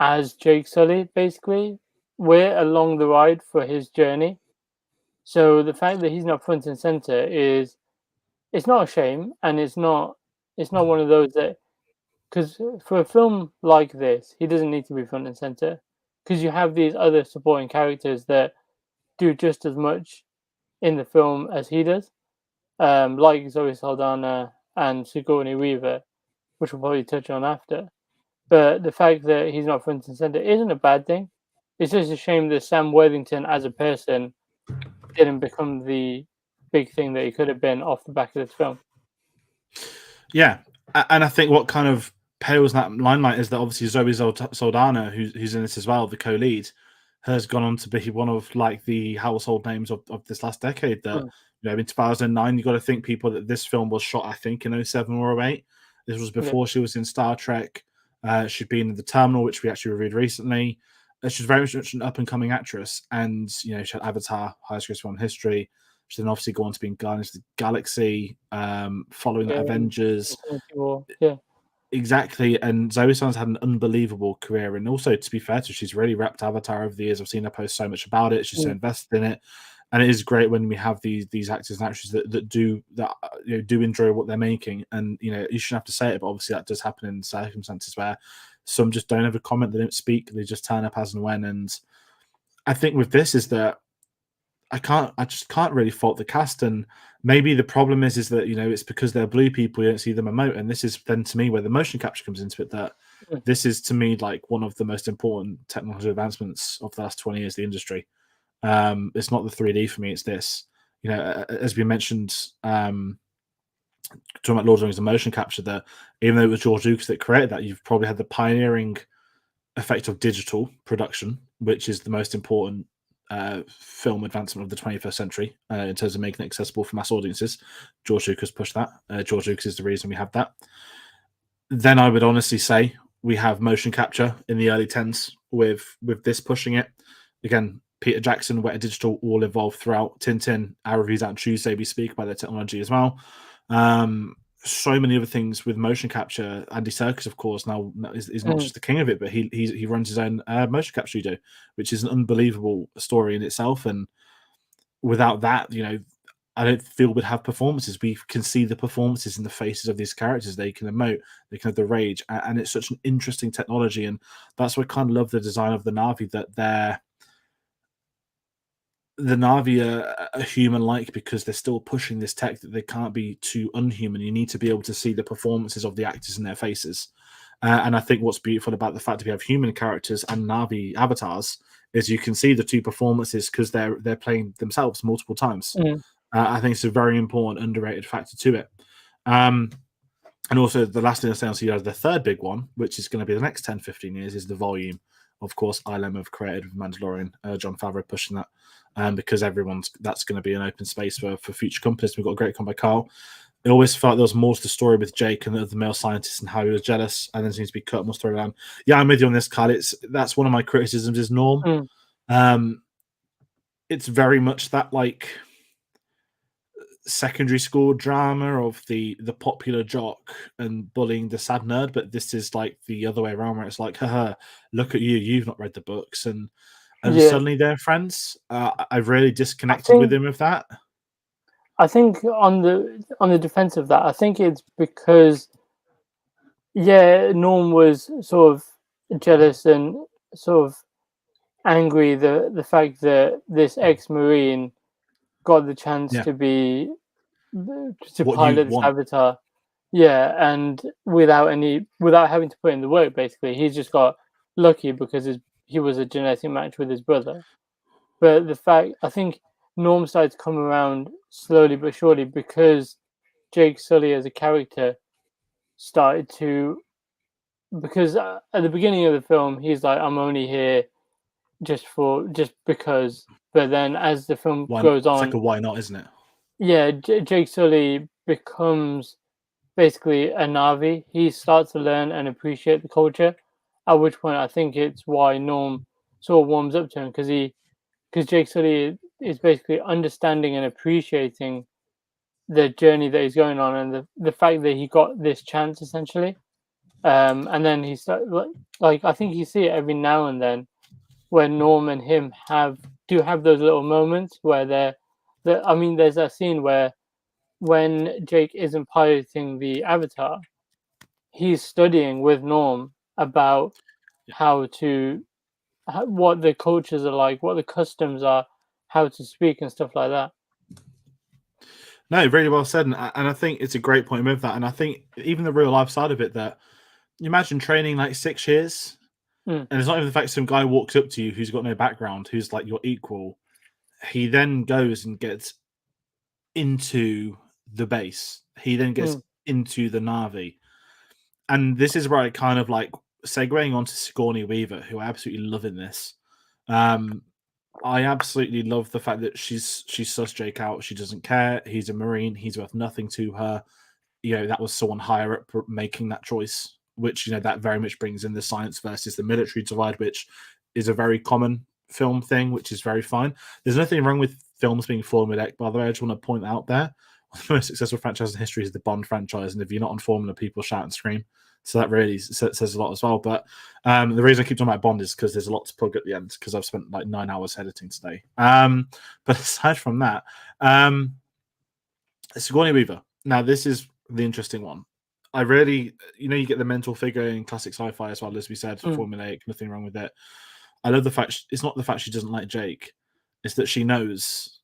as Jake Sully. Basically, we're along the ride for his journey. So the fact that he's not front and center is it's not a shame, and it's not one of those that because for a film like this, he doesn't need to be front and center because you have these other supporting characters that do just as much in the film as he does, like Zoe Saldana and Sigourney Weaver. which we'll probably touch on after. But the fact that he's not front and center isn't a bad thing. It's just a shame that Sam Worthington as a person didn't become the big thing that he could have been off the back of this film. Yeah, and I think what kind of pales that limelight is that obviously Zoe Saldana, who's in this as well, the co-lead, has gone on to be one of like the household names of this last decade. That in 2009, you got to think people that this film was shot, I think, in 07 or 08. This was before she was in Star Trek. She'd been in The Terminal, which we actually reviewed recently. She's very much an up and coming actress, and she had Avatar, highest grossing film in history. She's then obviously gone to be in Guardians of the Galaxy, following the Avengers. Yeah. Exactly. And Zoe Saldana's had an unbelievable career. And also, to be fair to her, she's really repped Avatar over the years. I've seen her post so much about it. She's so invested in it. And it is great when we have these actors and actresses that do enjoy what they're making. And you shouldn't have to say it, but obviously that does happen in circumstances where some just don't have a comment, they don't speak, they just turn up as and when. And I think with this is that I just can't really fault the cast, and maybe the problem is that it's because they're blue people, you don't see them emote, and this is then to me where the motion capture comes into it. That this is to me like one of the most important technological advancements of the last 20 years of the industry. It's not the 3D for me; it's this. As we mentioned, talking about Lord of the Rings, the motion capture. That even though it was George Lucas that created that, you've probably had the pioneering effect of digital production, which is the most important film advancement of the 21st century in terms of making it accessible for mass audiences. George Lucas pushed that. George Lucas is the reason we have that. Then I would honestly say we have motion capture in the early 10s with this pushing it. Again, Peter Jackson, Weta Digital all evolved throughout. Tintin, our reviews out on Tuesday, we speak by their technology as well. So many other things with motion capture. Andy Serkis, of course, now is not just the king of it, but he runs his own motion capture studio, which is an unbelievable story in itself. And without that, I don't feel we'd have performances. We can see the performances in the faces of these characters. They can emote, they can have the rage, and it's such an interesting technology. And that's why I kind of love the design of the Na'vi, that the Na'vi are human-like because they're still pushing this tech that they can't be too unhuman. You need to be able to see the performances of the actors in their faces. And I think what's beautiful about the fact that we have human characters and Na'vi avatars is you can see the two performances because they're playing themselves multiple times. I think it's a very important, underrated factor to it. And also the last thing I'll say, I'll see the third big one, which is going to be the next 10, 15 years, is the volume. Of course, ILM have created with Mandalorian, Jon Favreau pushing that. Because that's going to be an open space for future companies. We've got a great comment by Carl. It always felt there was more to the story with Jake and the male scientist and how he was jealous, and then seems to be cut more storyline. Yeah, I'm with you on this, Carl. That's one of my criticisms is Norm. It's very much that like secondary school drama of the popular jock and bullying the sad nerd, but this is like the other way around where it's like, haha, look at you've not read the books, and suddenly they're friends. I've really disconnected with him with that. I think on the defense of that, I think it's because Norm was sort of jealous and sort of angry the fact that this ex-Marine got the chance to be pilot this avatar. Yeah, and without having to put in the work, basically, he's just got lucky because he was a genetic match with his brother. But I think Norm started to come around slowly but surely because Jake Sully as a character started to, because at the beginning of the film he's like, I'm only here just because, but then as the film goes on, it's like a why not, isn't it? Yeah, Jake Sully becomes basically a Na'vi. He starts to learn and appreciate the culture, at which point I think it's why Norm sort of warms up to him because Jake Sully is basically understanding and appreciating the journey that he's going on and the fact that he got this chance essentially. And then he started like I think you see it every now and then where Norm and him have those little moments where there's a scene where when Jake isn't piloting the Avatar, he's studying with Norm about what the cultures are like, what the customs are, how to speak and stuff like that. No, really well said, and I think it's a great point with that. And I think even the real life side of it, that you imagine training like 6 years, Mm, and it's not even the fact some guy walks up to you who's got no background, who's like your equal. He then goes and gets into the base. He then gets mm, into the Navi, and this is where I kind of like segueing onto Sigourney Weaver, who I absolutely love in this. Um, I absolutely love the fact that she's sussed Jake out. She doesn't care. He's a Marine. He's worth nothing to her. That was someone higher up making that choice, which that very much brings in the science versus the military divide, which is a very common film thing, which is very fine. There's nothing wrong with films being formulaic, by the way. I just want to point out there. One of the most successful franchises in history is the Bond franchise, and if you're not on formula, people shout and scream. So that really says a lot as well. But the reason I keep talking about Bond is because there's a lot to plug at the end, because I've spent like 9 hours editing today. But aside from that, Sigourney Weaver. Now, this is the interesting one. I really, you get the mental figure in classic sci-fi as well, as we said, mm. formulaic, nothing wrong with it. I love the fact it's not the fact she doesn't like Jake, it's that she knows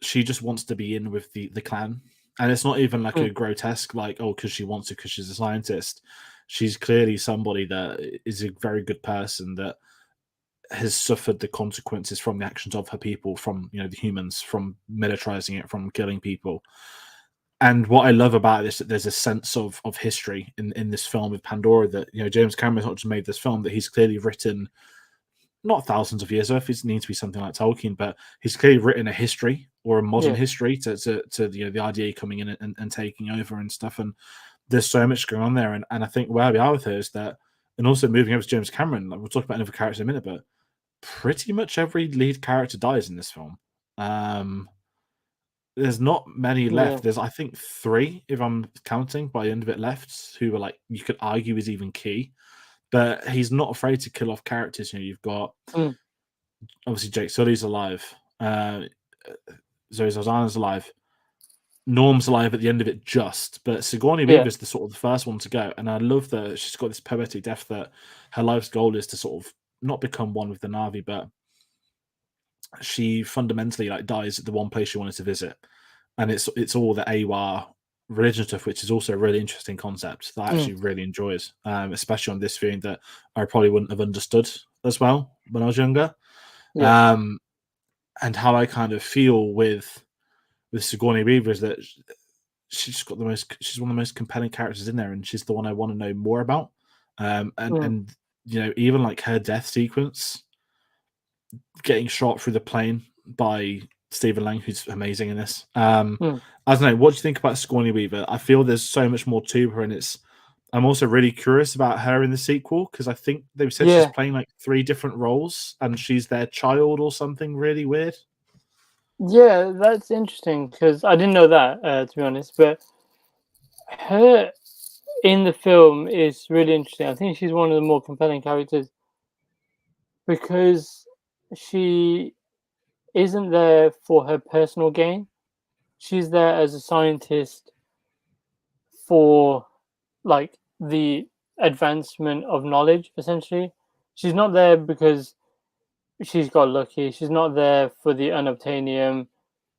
she just wants to be in with the clan. And it's not even like Mm, a grotesque, like, oh, because she wants to, because she's a scientist. She's clearly somebody that is a very good person that has suffered the consequences from the actions of her people, from the humans, from militarizing it, from killing people. And what I love about this, that there's a sense of history in this film with Pandora, that James Cameron's not just made this film, that he's clearly written not thousands of years ago, if it needs to be something like Tolkien, but he's clearly written a history or a modern yeah. history to the idea coming in and taking over and stuff. And there's so much going on there. And I think where we are with her is that, and also moving over to James Cameron, like we'll talk about another character in a minute, but pretty much every lead character dies in this film. There's not many Yeah. left. There's, I think, 3, if I'm counting, by the end of it left, who are like, you could argue is even key. But he's not afraid to kill off characters. You've got Mm, obviously Jake Sully's alive, Zoe Saldana's alive, Norm's alive at the end of it, but Sigourney yeah. Weaver's the sort of the first one to go. And I love that she's got this poetic depth that her life's goal is to sort of not become one with the Navi, but she fundamentally like dies at the one place she wanted to visit, and it's all the AWAR religion stuff, which is also a really interesting concept that I Mm, actually really enjoys, especially on this viewing, that I probably wouldn't have understood as well when I was younger. yeah. Um, and how I kind of feel with Sigourney Weaver is that she's one of the most compelling characters in there, and she's the one I want to know more about. And Mm, and even like her death sequence, getting shot through the plane by Stephen Lang, who's amazing in this. mm. I don't know. What do you think about Sigourney Weaver? I feel there's so much more to her, and I'm also really curious about her in the sequel, because I think they've said she's Yeah. playing like 3 different roles, and she's their child or something really weird. Yeah, that's interesting because I didn't know that, to be honest. But her in the film is really interesting. I think she's one of the more compelling characters because she isn't there for her personal gain. She's there as a scientist for like the advancement of knowledge, essentially. She's not there because she's got lucky. She's not there for the unobtainium.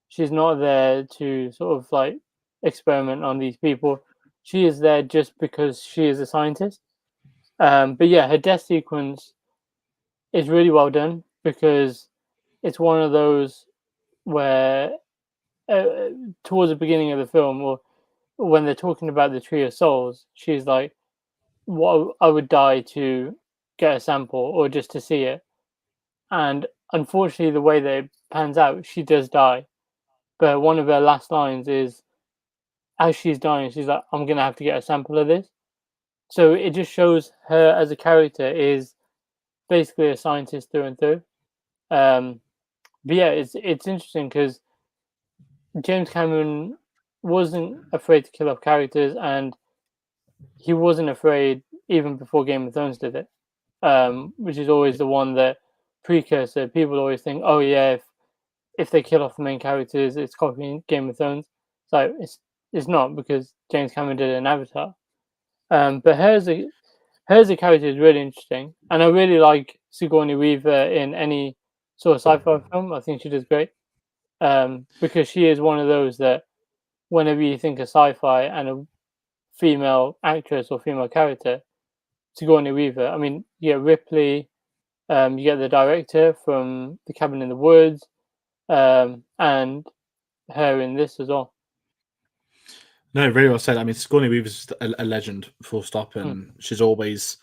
She's not there to sort of like experiment on these people. She is there just because she is a scientist. But yeah, her death sequence is really well done because it's one of those where uh, towards the beginning of the film, or when they're talking about the Tree of Souls, she's like, "What I would die to get a sample or just to see it." And unfortunately, the way that it pans out, she does die. But one of her last lines is, as she's dying, she's like, "I'm gonna have to get a sample of this." So it just shows her as a character is basically a scientist through and through. Um, but yeah, it's interesting because James Cameron wasn't afraid to kill off characters, and he wasn't afraid even before Game of Thrones did it. Which is always the one that precursor. People always think, oh yeah, if they kill off the main characters, it's copying Game of Thrones. So it's not because James Cameron did it in Avatar. But hers a character is really interesting, and I really like Sigourney Weaver in any sort of sci-fi film. I think she does great because she is one of those that whenever you think of sci-fi and a female actress or female character, Sigourney Weaver. I mean, you get Ripley, you get the director from The Cabin in the Woods, and her in this as well. No, very well said. I mean, Sigourney Weaver's a legend, full stop, Mm. and she's always,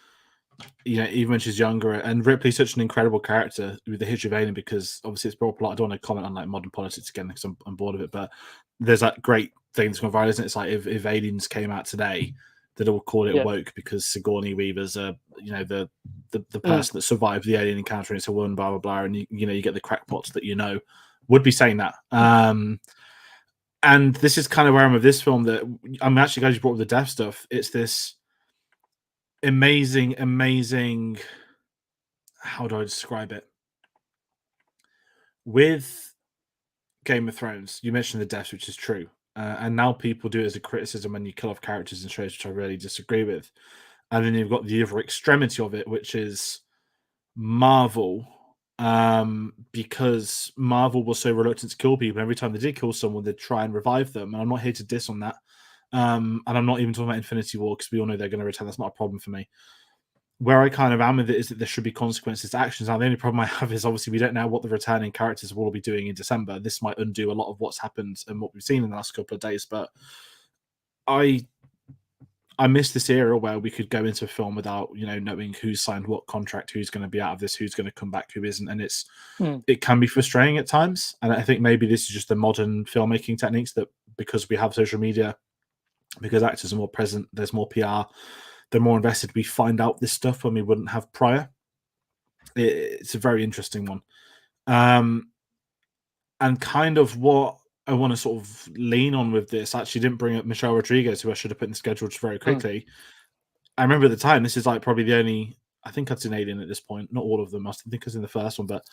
even when she's younger. And Ripley's such an incredible character with the history of Alien, because obviously it's brought up a lot. I don't want to comment on like modern politics again because I'm bored of it. But there's that great thing that's gone viral, isn't it? It's like if Aliens came out today, they'd all call it Yeah. woke because Sigourney Weaver's the Mm. person that survived the alien encounter, and it's a woman, blah blah blah, and you get the crackpots that would be saying that. And this is kind of where I'm with this film. That I'm actually glad you brought up the death stuff. It's this amazing, amazing. How do I describe it? With Game of Thrones, you mentioned the deaths, which is true, and now people do it as a criticism when you kill off characters in shows, which I really disagree with. And then you've got the other extremity of it, which is Marvel, because Marvel was so reluctant to kill people. Every time they did kill someone, they'd try and revive them. And I'm not here to diss on that. And I'm not even talking about Infinity War because we all know they're going to return. That's not a problem for me. Where I kind of am with it is that there should be consequences to actions. Now, the only problem I have is obviously we don't know what the returning characters will be doing in December. This might undo a lot of what's happened and what we've seen in the last couple of days. But I miss this era where we could go into a film without, knowing who's signed what contract, who's going to be out of this, who's going to come back, who isn't, and it can be frustrating at times. And I think maybe this is just the modern filmmaking techniques that because we have social media, because actors are more present, there's more PR, they're more invested. We find out this stuff when we wouldn't have prior. It's a very interesting one, and kind of what I want to sort of lean on with this. I actually didn't bring up Michelle Rodriguez, who I should have put in the schedule just very quickly. I remember at the time, this is like probably the only, I think I'd seen Alien at this point. Not all of them. I think I was in the first one, but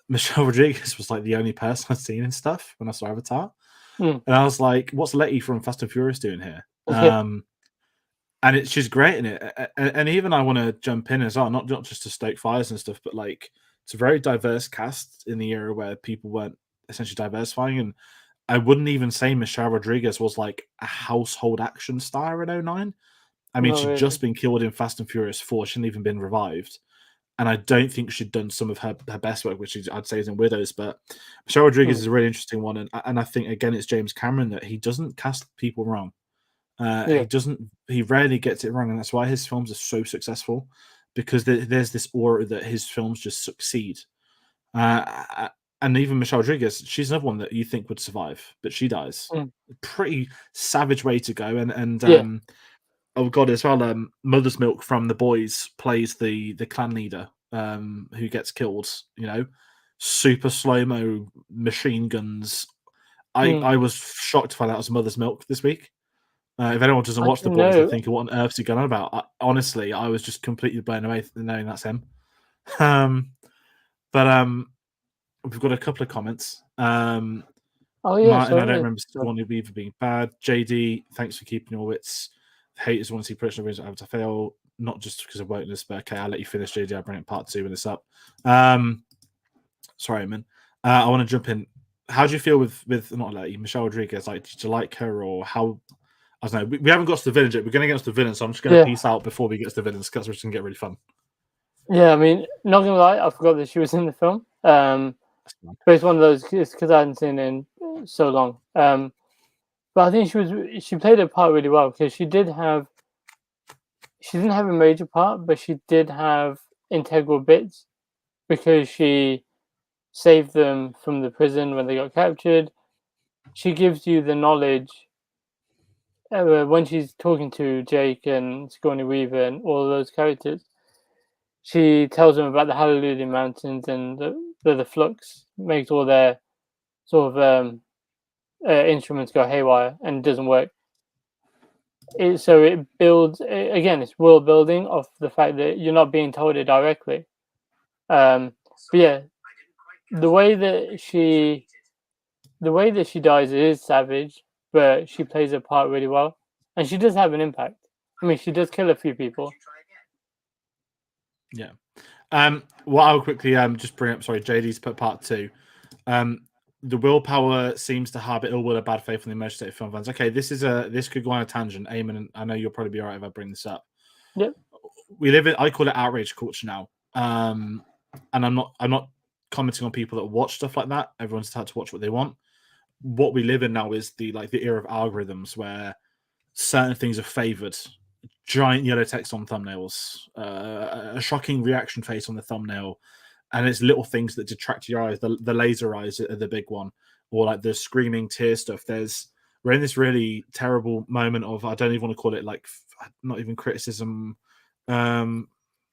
Michelle Rodriguez was like the only person I'd seen in stuff when I saw Avatar. And I was like, what's Letty from Fast and Furious doing here? And she's great in it. And even I want to jump in as well, not just to stoke fires and stuff, but like it's a very diverse cast in the era where people weren't essentially diversifying. And I wouldn't even say Michelle Rodriguez was like a household action star in 2009. I mean, Not she'd really. just been killed in Fast and Furious 4. She hadn't even been revived. And I don't think she'd done some of her best work, which I'd say is in Widows. But Michelle Rodriguez is a really interesting one. And I think, again, it's James Cameron that he doesn't cast people wrong. He rarely gets it wrong. And that's why his films are so successful, because there's this aura that his films just succeed. And even Michelle Rodriguez, she's another one that you think would survive, but she dies. Pretty savage way to go. And oh god, as well, Mother's Milk from The Boys plays the clan leader who gets killed. Super slow mo machine guns. I was shocked to find out it was Mother's Milk this week. If anyone doesn't watch The Boys, they're thinking, what on earth is he going on about? Honestly, I was just completely blown away knowing that's him. But we've got a couple of comments. Martin, I don't remember Sigourney Weaver being bad. JD, thanks for keeping your wits. Haters want to see production of Avatar fail, not just because of wokeness, but okay, I'll let you finish, JD. I'll bring it part 2 when it's up. Sorry, man. I want to jump in. How do you feel with not like Michelle Rodriguez? Like, did you like her, or how? I don't know. We haven't got to the villain yet. We're going to get to the villain, so I'm just going to peace out before we get to the villains, because it's going to get really fun. Yeah, I mean, not gonna lie, I forgot that she was in the film. But it's one of those, it's because I hadn't seen it in so long. But I think she played her part really well, because she didn't have a major part, but she did have integral bits, because she saved them from the prison when they got captured. She gives you the knowledge when she's talking to Jake and Sigourney Weaver and all of those characters. She tells them about the Hallelujah Mountains and the flux makes all their sort of instruments go haywire and it doesn't work. So it builds, again, it's world building of the fact that you're not being told it directly. But yeah, the way that she dies is savage, but she plays her part really well, and she does have an impact. I mean, she does kill a few people. Yeah. What I'll quickly just bring up. Sorry, JD's put part 2. the willpower seems to have ill will or bad faith in the emotional state of film fans. Okay, this could go on a tangent. Ayman, and I know you'll probably be all right if I bring this up. Yep. We live in, I call it outrage culture now. And I'm not commenting on people that watch stuff like that. Everyone's had to watch what they want. What we live in now is the era of algorithms where certain things are favored. Giant yellow text on thumbnails, a shocking reaction face on the thumbnail, and it's little things that detract your eyes. The laser eyes are the big one, or like the screaming tear stuff. We're in this really terrible moment of, I don't even want to call it like, not even criticism.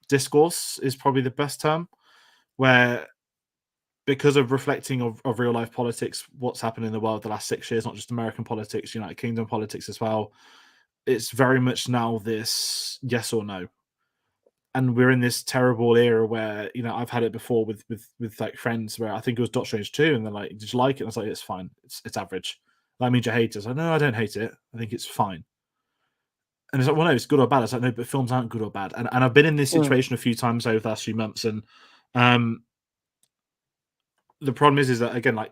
Discourse is probably the best term, where because of reflecting of real life politics, what's happened in the world the last 6 years, not just American politics, United Kingdom politics as well. It's very much now this yes or no. And we're in this terrible era where, I've had it before with like friends where I think it was Doctor Strange 2, and they're like, did you like it? And I was like, it's fine. It's average. That means you hate it. I was like, no, I don't hate it. I think it's fine. And it's like, well, no, it's good or bad. I was like, no, but films aren't good or bad. And I've been in this situation a few times over the last few months. And the problem is that, again, like,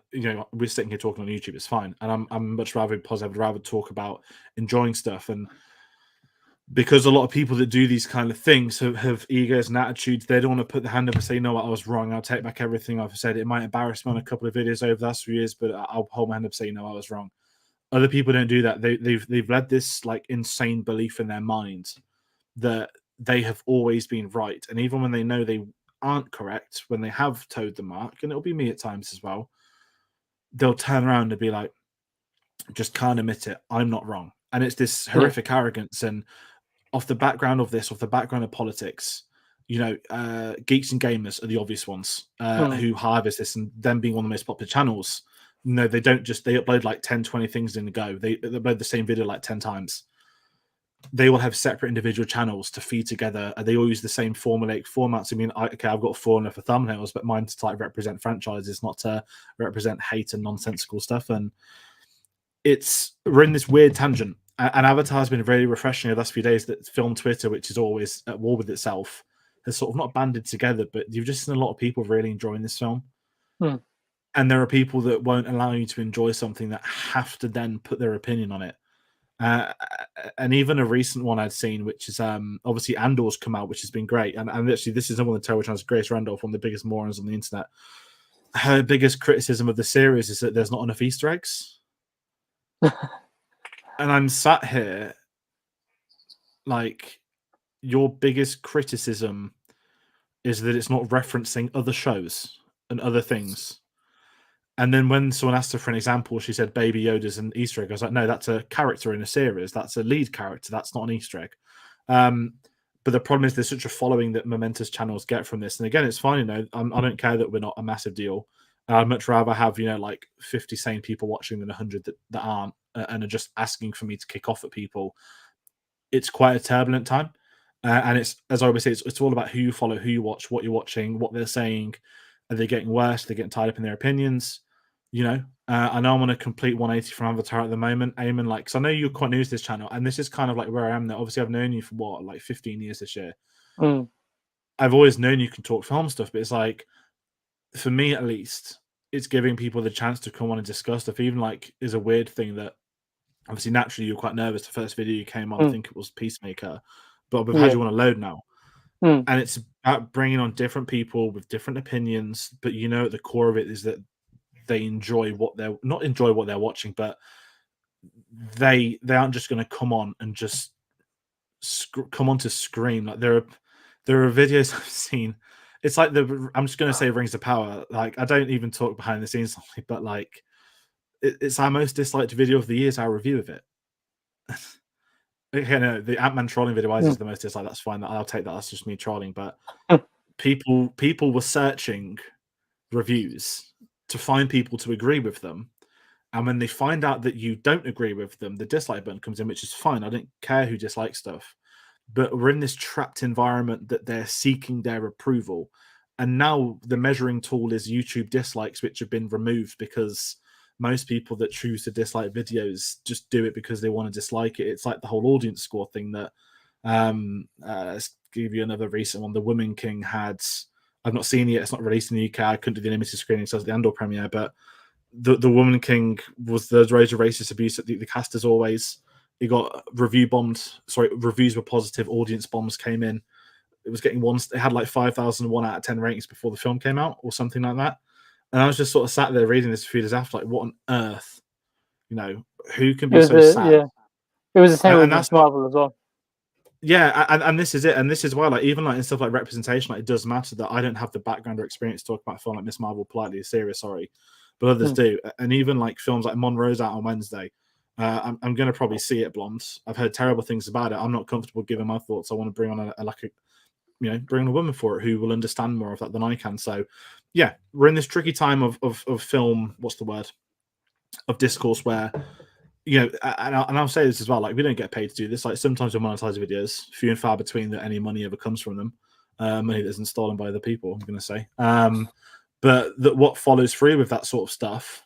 we're sitting here talking on YouTube, it's fine. And I'm much rather positive. I'd rather talk about enjoying stuff. And because a lot of people that do these kind of things have egos and attitudes, they don't want to put their hand up and say, no, I was wrong. I'll take back everything I've said. It might embarrass me on a couple of videos over the last few years, but I'll hold my hand up and say, no, I was wrong. Other people don't do that. They've led this like insane belief in their minds that they have always been right. And even when they know they aren't correct, when they have towed the mark, and it'll be me at times as well, they'll turn around and be like, just can't admit it. I'm not wrong. And it's this horrific arrogance. And off the background of politics, geeks and gamers are the obvious ones who harvest this, and them being one of the most popular channels. No, they don't they upload like 10, 20 things in a go. They upload the same video like 10 times. They will have separate individual channels to feed together. They all use the same formulaic formats. I mean, I've got 4 enough for thumbnails, but mine's to like represent franchises, not to represent hate and nonsensical stuff. And we're in this weird tangent. And Avatar's been very refreshing the last few days that film Twitter, which is always at war with itself, has sort of not banded together, but you've just seen a lot of people really enjoying this film. And there are people that won't allow you to enjoy something that have to then put their opinion on it. And even a recent one I'd seen, which is obviously Andor's come out, which has been great. And actually, this is one of the terrible channels, Grace Randolph, one of the biggest morons on the internet. Her biggest criticism of the series is that there's not enough Easter eggs. And I'm sat here like, your biggest criticism is that it's not referencing other shows and other things. And then when someone asked her for an example, she said Baby Yoda's an Easter egg. I was like, no, that's a character in a series. That's a lead character. That's not an Easter egg. But the problem is there's such a following that momentous channels get from this. And again, it's fine. I don't care that we're not a massive deal. I'd much rather have, like 50 sane people watching than 100 that aren't and are just asking for me to kick off at people. It's quite a turbulent time. And it's, as I always say, it's all about who you follow, who you watch, what you're watching, what they're saying. Are they getting worse? Are they getting tied up in their opinions? I know I'm on a complete 180 from Avatar at the moment. Ayman, because I know you're quite new to this channel, and this is kind of like where I am now. Obviously, I've known you for like 15 years this year. I've always known you can talk film stuff, but it's like, for me at least, it's giving people the chance to come on and discuss stuff. Even is a weird thing that obviously naturally you're quite nervous. The first video you came on, I think it was Peacemaker, but we've had you on a load now. And it's about bringing on different people with different opinions, but at the core of it is that they enjoy not enjoy what they're watching, but they aren't just going to come on and just come on to scream. Like there are videos I've seen. It's like I'm just going to say Rings of Power. Like, I don't even talk behind the scenes, but it's our most disliked video of the year. Is our review of it. Okay, no, the Ant-Man trolling video is the most disliked. That's fine. I'll take that. That's just me trolling. But people were searching reviews to find people to agree with them. And when they find out that you don't agree with them, the dislike button comes in, which is fine. I don't care who dislikes stuff. But we're in this trapped environment that they're seeking their approval. And now the measuring tool is YouTube dislikes, which have been removed because most people that choose to dislike videos just do it because they want to dislike it. It's like the whole audience score thing that, let's give you another recent one. The Woman King had, I've not seen it yet. It's not released in the UK. I couldn't do the limited screening, so it's the Andor premiere, but the Woman King was the rage of racist abuse at the cast as always. It got review bombed. Sorry, reviews were positive. Audience bombs came in. It was getting one. It had like 5,001 out of 10 ratings before the film came out, or something like that. And I was just sort of sat there reading this a few days after, like, what on earth? Who can be so sad? It was the same with And that's Miss Marvel as well. Yeah, and this is it, and this is why, like, even like in stuff like representation, like, it does matter that I don't have the background or experience to talk about a film like Miss Marvel politely serious, sorry, but others do, and even like films like Monroe's out on Wednesday. I'm going to probably see it, Blonde. I've heard terrible things about it. I'm not comfortable giving my thoughts. I want to bring on bring on a woman for it who will understand more of that than I can. So, yeah, we're in this tricky time of film. What's the word? Of discourse where and I'll say this as well. Like, we don't get paid to do this. Like, sometimes we monetize videos, few and far between that any money ever comes from them. Money that isn't stolen by other people, I'm going to say. But that what follows through with that sort of stuff,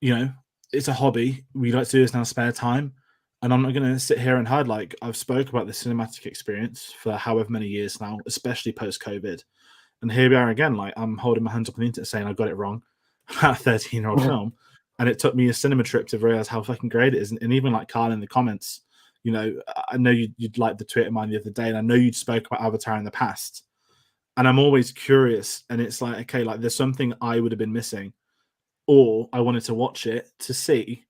it's a hobby. We like to do this in our spare time. And I'm not going to sit here and hide. Like, I've spoke about the cinematic experience for however many years now, especially post-COVID. And here we are again. Like, I'm holding my hands up on the internet saying I got it wrong about a 13-year-old film. And it took me a cinema trip to realize how fucking great it is. And even like Carl in the comments, I know you'd like the tweet of mine the other day, and I know you'd spoke about Avatar in the past. And I'm always curious. And it's like, okay, like, there's something I would have been missing, or I wanted to watch it to see,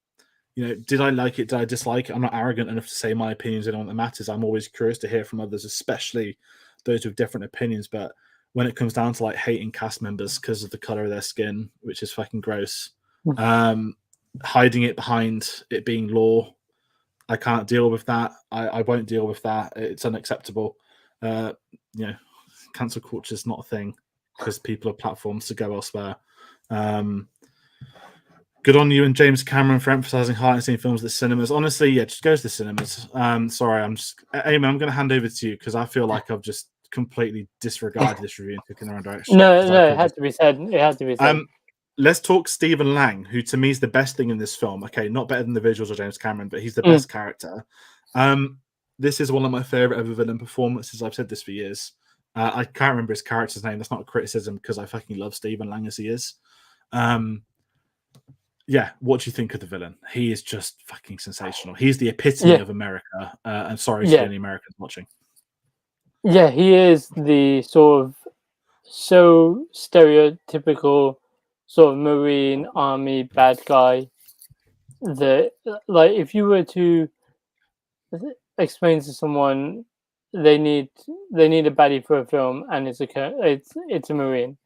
did I like it? Did I dislike it? I'm not arrogant enough to say my opinions on what matters. I'm always curious to hear from others, especially those with different opinions. But when it comes down to like hating cast members because of the color of their skin, which is fucking gross, hiding it behind it being law, I can't deal with that. I won't deal with that. It's unacceptable. Cancel culture is not a thing because people have platforms to go elsewhere. Good on you and James Cameron for emphasizing heart and seeing films at the cinemas. Honestly, yeah, just go to the cinemas. Sorry, Ayman, I'm going to hand over to you because I feel like I've just completely disregarded this review and took it in the wrong direction. No, it had to be said. It had to be said. Let's talk Stephen Lang, who to me is the best thing in this film. Okay, not better than the visuals or James Cameron, but he's the best character. This is one of my favorite ever villain performances. I've said this for years. I can't remember his character's name. That's not a criticism because I fucking love Stephen Lang as he is. Yeah, what do you think of the villain? He is just fucking sensational. He's the epitome of America. I'm sorry to any Americans watching. Yeah, he is the sort of so stereotypical sort of Marine Army bad guy that, like, if you were to explain to someone they need a baddie for a film and it's a Marine,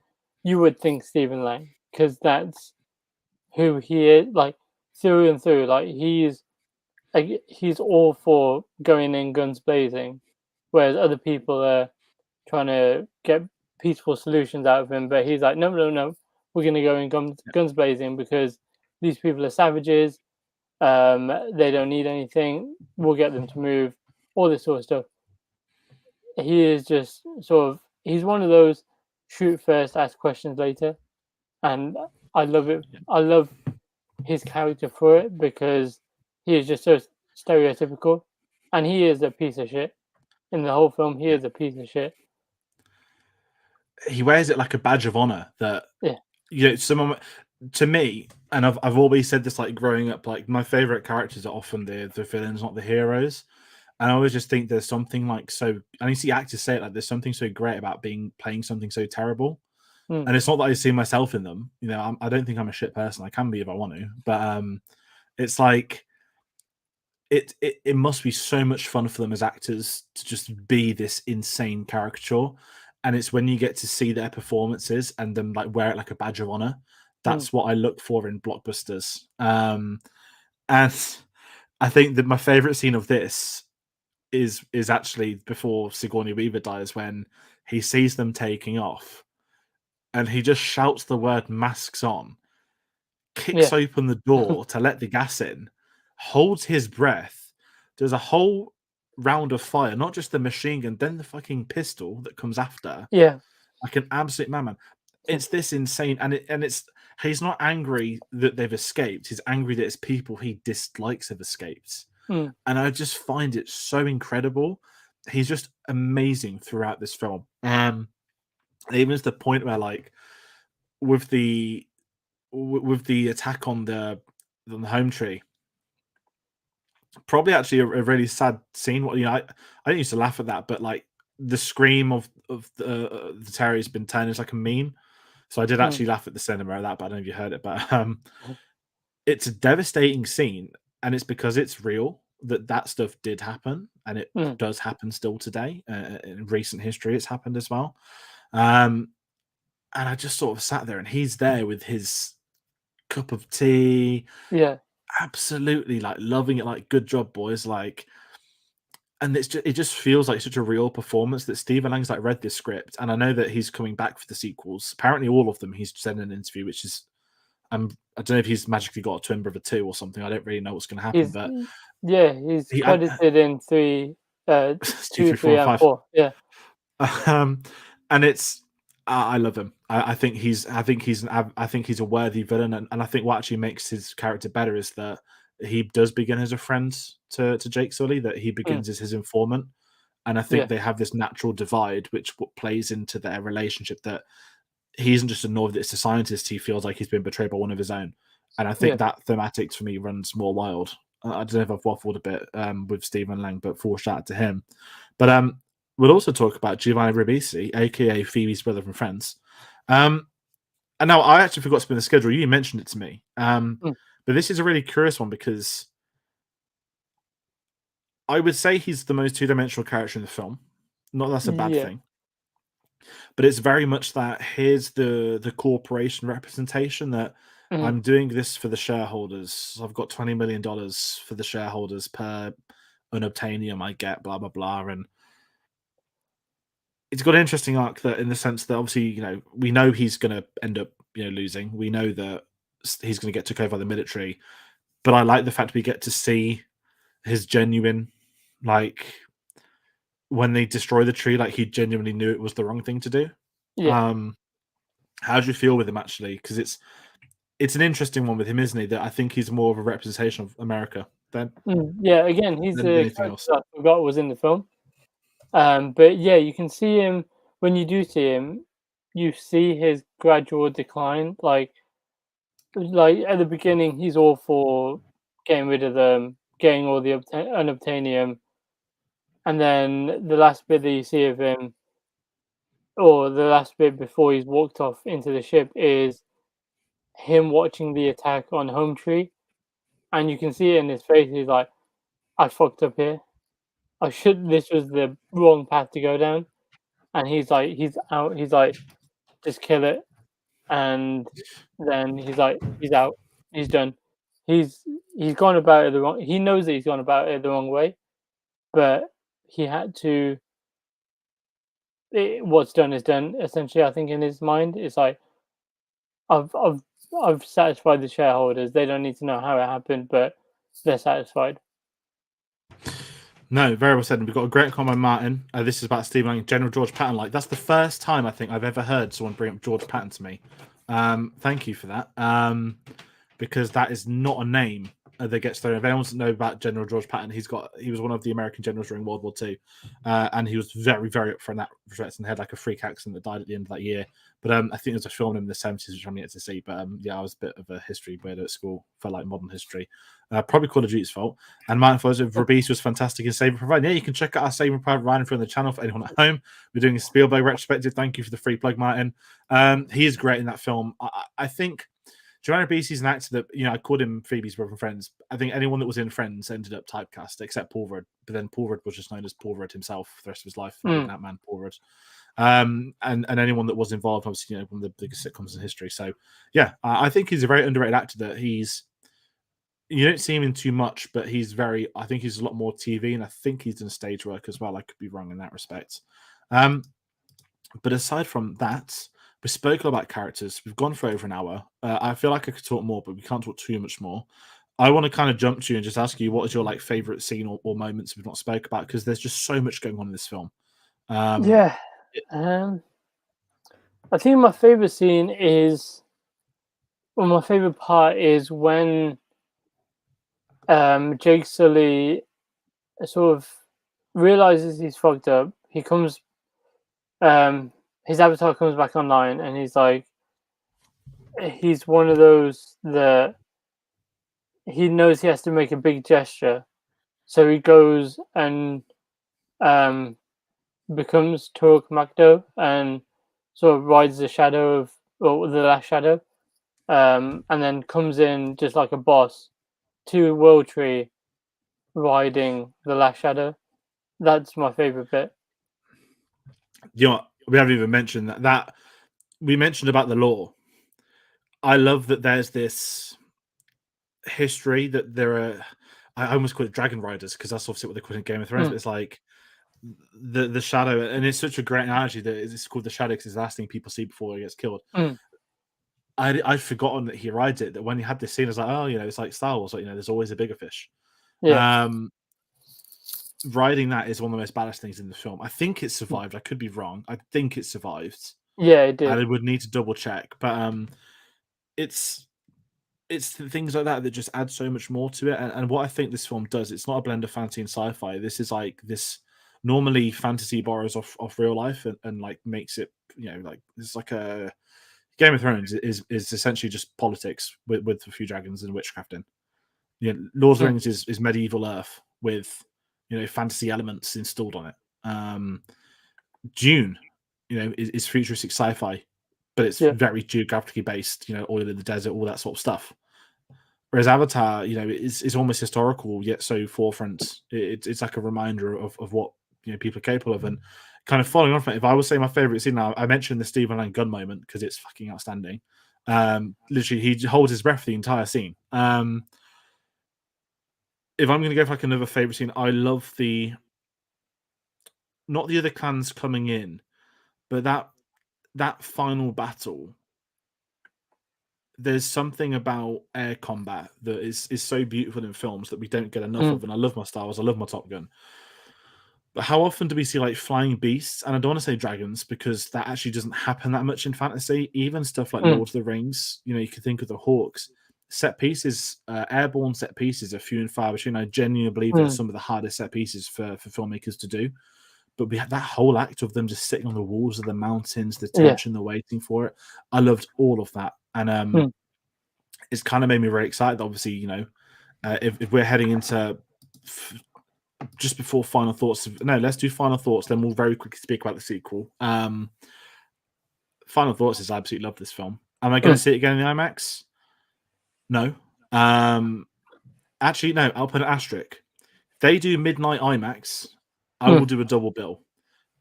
you would think Stephen Lang, because that's who he is, like, through and through. Like, he's all for going in guns blazing, whereas other people are trying to get peaceful solutions out of him. But he's like, no, we're going to go in guns blazing because these people are savages. They don't need anything. We'll get them to move. All this sort of stuff. He is just sort of, he's one of those shoot first, ask questions later. And I love it. I love his character for it because he is just so stereotypical, and he is a piece of shit. In the whole film, he is a piece of shit. He wears it like a badge of honor that, someone, to me, and I've always said this, like, growing up, like, my favorite characters are often the villains, not the heroes. And I always just think there's something like and you see actors say it, like, there's something so great about playing something so terrible. And it's not that I see myself in them. I don't think I'm a shit person. I can be if I want to, but it's like it must be so much fun for them as actors to just be this insane caricature. And it's when you get to see their performances and them like wear it like a badge of honor. That's what I look for in blockbusters. And I think that my favorite scene of this is actually before Sigourney Weaver dies, when he sees them taking off and he just shouts the word "masks on," kicks open the door to let the gas in, holds his breath, does a whole round of fire, not just the machine gun, then the fucking pistol that comes after. Yeah, like an absolute madman. It's this insane, and it's he's not angry that they've escaped. He's angry that it's people he dislikes have escaped. And I just find it so incredible. He's just amazing throughout this film. Even to the point where, like, with the with the attack on the home tree. Probably actually a really sad scene. What I didn't used to laugh at that, but like the scream of the terror has been turned into like a meme. So I did Mm, actually laugh at the cinema at that, but I don't know if you heard it. But it's a devastating scene, and it's because it's real that stuff did happen, and it mm, does happen still today. In recent history, it's happened as well. Um, and I just sort of sat there, and he's there with his cup of tea, yeah, absolutely like loving it, like good job, boys, like. And it just feels like such a real performance that Stephen Lang's like read this script, and I know that he's coming back for the sequels. Apparently, all of them he's said in an interview, which is I don't know if he's magically got a twin brother too or something. I don't really know what's going to happen, he's but yeah, he's he credited in two, two, three, four, three, and and five. four. Yeah, Um, and it's I love him. I think he's a worthy villain, and I think what actually makes his character better is that he does begin as a friend to Jake Sully. That he mm, begins as his informant, and I think yeah, they have this natural divide, which plays into their relationship. That he isn't just a North; it's a scientist. He feels like he's been betrayed by one of his own, and I yeah. think that thematics for me runs more wild. I don't know if I've waffled a bit with Stephen Lang, but full shout out to him. But we'll also talk about Giovanni Ribisi, aka Phoebe's brother from Friends. Um, and now I actually forgot to put in the schedule. You mentioned it to me, Mm, but this is a really curious one because I would say he's the most two-dimensional character in the film. Not that that's a bad yeah, thing, but it's very much that here's the corporation representation that mm, I'm doing this for the shareholders. I've got $20 million for the shareholders per unobtainium I get, blah blah blah, and it's got an interesting arc that in the sense that obviously we know he's going to end up losing. We know that he's going to get took over by the military, but I like the fact we get to see his genuine like when they destroy the tree, like he genuinely knew it was the wrong thing to do. yeah, Um, how do you feel with him actually? Because it's an interesting one with him, isn't he? That I think he's more of a representation of America yeah. Again, he's than the anything character else. that I forgot was in the film. But yeah, you can see him when you do see him. You see his gradual decline. Like at the beginning, he's all for getting rid of them, getting all the unobtainium, and then the last bit that you see of him, or the last bit before he's walked off into the ship, is him watching the attack on Home Tree, and you can see it in his face. He's like, "I fucked up here. I should. This was the wrong path to go down." And he's like, he's out. He's like, "Just kill it." And then he's like, he's out. He's done. He's he's gone about it the wrong. He knows that he's gone about it the wrong way, but he had to. What's done is done. Essentially, I think in his mind, it's like I've I've I've satisfied the shareholders. They don't need to know how it happened, but they're satisfied. No, very well said. And we've got a great comment, Martin. This is about Stephen Lang, General George Patton. Like that's the first time I think I've ever heard someone bring up George Patton to me. Thank you for that. Because that is not a name that gets thrown. If anyone doesn't know about General George Patton, he was one of the American generals during World War II, and he was very very up for that threats and had like a freak accident that died at the end of that year. But I think there's a film in the 70s which I'm yet to see. But yeah, I was a bit of a history weirdo at school for like modern history. Probably Call of Duty's fault. And Martin follows it. Rabis was fantastic in Saving Private Ryan. Yeah, you can check out our Saving Private Ryan from the channel for anyone at home. We're doing a Spielberg retrospective. Thank you for the free plug, Martin. He is great in that film. I think Joanna Beasley is an actor that I called him Phoebe's brother from Friends. I think anyone that was in Friends ended up typecast except Paul Rudd. But then Paul Rudd was just known as Paul Rudd himself for the rest of his life, not even Mm, that man, Paul Rudd. And anyone that was involved, obviously, one of the biggest sitcoms in history. So yeah, I think he's a very underrated actor. That you don't see him in too much, but I think he's a lot more TV, and I think he's done stage work as well. I could be wrong in that respect. Um, but aside from that, we spoke a lot about characters. We've gone for over an hour. I feel like I could talk more, but we can't talk too much more. I want to kind of jump to you and just ask you what is your like favorite scene or moments we've not spoke about because there's just so much going on in this film. Um, yeah. Um, I think my favorite scene is, well, my favorite part is when Jake Sully sort of realizes he's fucked up. He comes, his avatar comes back online, and he's like, he's one of those that he knows he has to make a big gesture, so he goes and um, becomes Turok Magdo and sort of rides the shadow of, or the last shadow, and then comes in just like a boss to World Tree riding the last shadow. That's my favorite bit. You know, what? We haven't even mentioned that we mentioned about the lore. I love that there's this history that there are. I almost call it dragon riders because that's obviously what they call it in Game of Thrones. Mm, But it's like the shadow, and it's such a great analogy that it's called the shadow because it's the last thing people see before he gets killed. mm, I'd forgotten that he rides it. That when he had this scene, I was like, oh, it's like Star Wars. Like, there's always a bigger fish. yeah, Um, riding that is one of the most badass things in the film. I think it survived. I could be wrong. I think it survived. yeah, it I did. would need to double check, but it's things like that that just add so much more to it. And what I think this film does, it's not a blend of fantasy and sci-fi. This is like this. Normally, fantasy borrows off real life and like makes it, like it's like a Game of Thrones is essentially just politics with a few dragons and witchcraft in. Lord of the Mm, Rings is medieval Earth with fantasy elements installed on it. Dune, is futuristic sci-fi, but it's yeah, very geographically based. Oil in the desert, all that sort of stuff. Whereas Avatar, is almost historical yet so forefront. It's like a reminder of what people are capable of, and kind of following on from it. If I was saying my favorite scene now, I mentioned the Stephen Lang gun moment because it's fucking outstanding. Literally, he holds his breath the entire scene. If I'm going to go for like another favorite scene, I love not the other clans coming in, but that final battle. There's something about air combat that is so beautiful in films that we don't get enough mm, of. And I love my Star Wars, I love my Top Gun. But how often do we see like flying beasts? And I don't want to say dragons because that actually doesn't happen that much in fantasy. Even stuff like mm, Lord of the Rings, you can think of the Hawks. Set pieces, airborne set pieces are few and far between. I genuinely believe they're mm, some of the hardest set pieces for filmmakers to do. But we had that whole act of them just sitting on the walls of the mountains, the yeah, tension, the waiting for it. I loved all of that. And mm, it's kind of made me very excited. Obviously, if we're heading into just before final thoughts, no, let's do final thoughts. Then we'll very quickly speak about the sequel. Final thoughts is I absolutely love this film. Am I going to mm, see it again in the IMAX? No. Actually, no. I'll put an asterisk. If they do midnight IMAX, I will mm, do a double bill.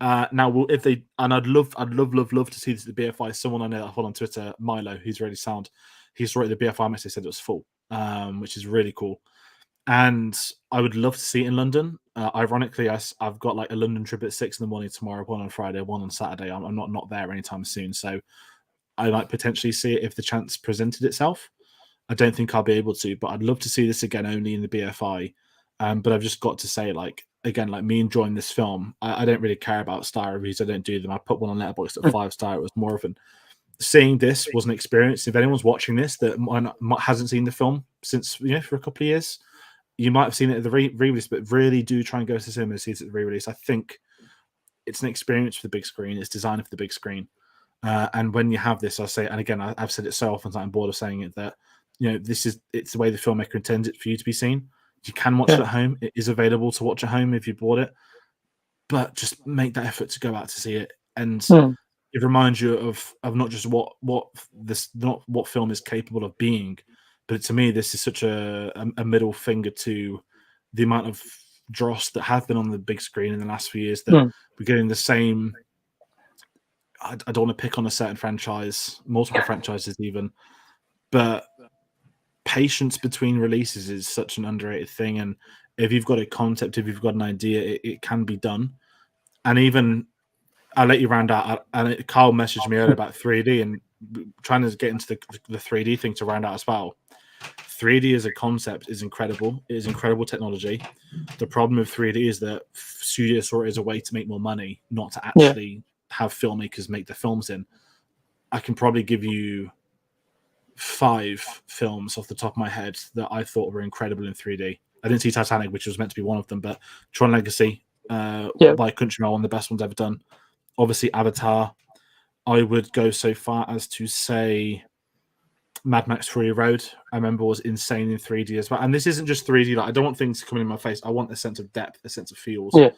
Now, if they and I'd love to see this at the BFI. Someone I know that I follow on Twitter, Milo, who's really sound. He saw it at the BFI IMAX. They said it was full, which is really cool. And I would love to see it in London. Ironically, I've got like a London trip at 6 in the morning tomorrow, one on Friday, one on Saturday. I'm not there anytime soon, so I might potentially see it if the chance presented itself. I don't think I'll be able to, but I'd love to see this again only in the BFI. But I've just got to say, like again, like me enjoying this film, I don't really care about star reviews. I don't do them. I put one on Letterboxd at mm, 5 star. It was more of an seeing this was an experience. If anyone's watching this that hasn't seen the film since for a couple of years, you might have seen it at the re-release, but really do try and go to the cinema and see it at the re-release. I think it's an experience for the big screen. It's designed for the big screen. And when you have this, I say, and again, I've said it so often that I'm bored of saying it, that it's the way the filmmaker intends it for you to be seen. You can watch it yeah, at home. It is available to watch at home if you bought it, but just make that effort to go out to see it. And mm, it reminds you of not just what this not what film is capable of being, but to me, this is such a middle finger to the amount of dross that have been on the big screen in the last few years that mm, we're getting the same. I don't want to pick on a certain franchise, multiple franchises even, but patience between releases is such an underrated thing. And if you've got a concept, if you've got an idea, it can be done. And even I'll let you round out. And Carl messaged me earlier mm, about 3D and trying to get into the 3D thing to round out as well. 3D as a concept is incredible. It is incredible technology. The problem with 3D is that studios saw it as a way to make more money, not to yeah, actually have filmmakers make the films in. I can probably give you 5 films off the top of my head that I thought were incredible in 3D. I didn't see Titanic, which was meant to be one of them, but Tron Legacy yeah, by Country one of the best ones ever done. Obviously, Avatar. I would go so far as to say Mad Max Fury Road, I remember, was insane in 3D as well. And this isn't just 3D. Like, I don't want things coming in my face. I want a sense of depth, a sense of feels. Yeah.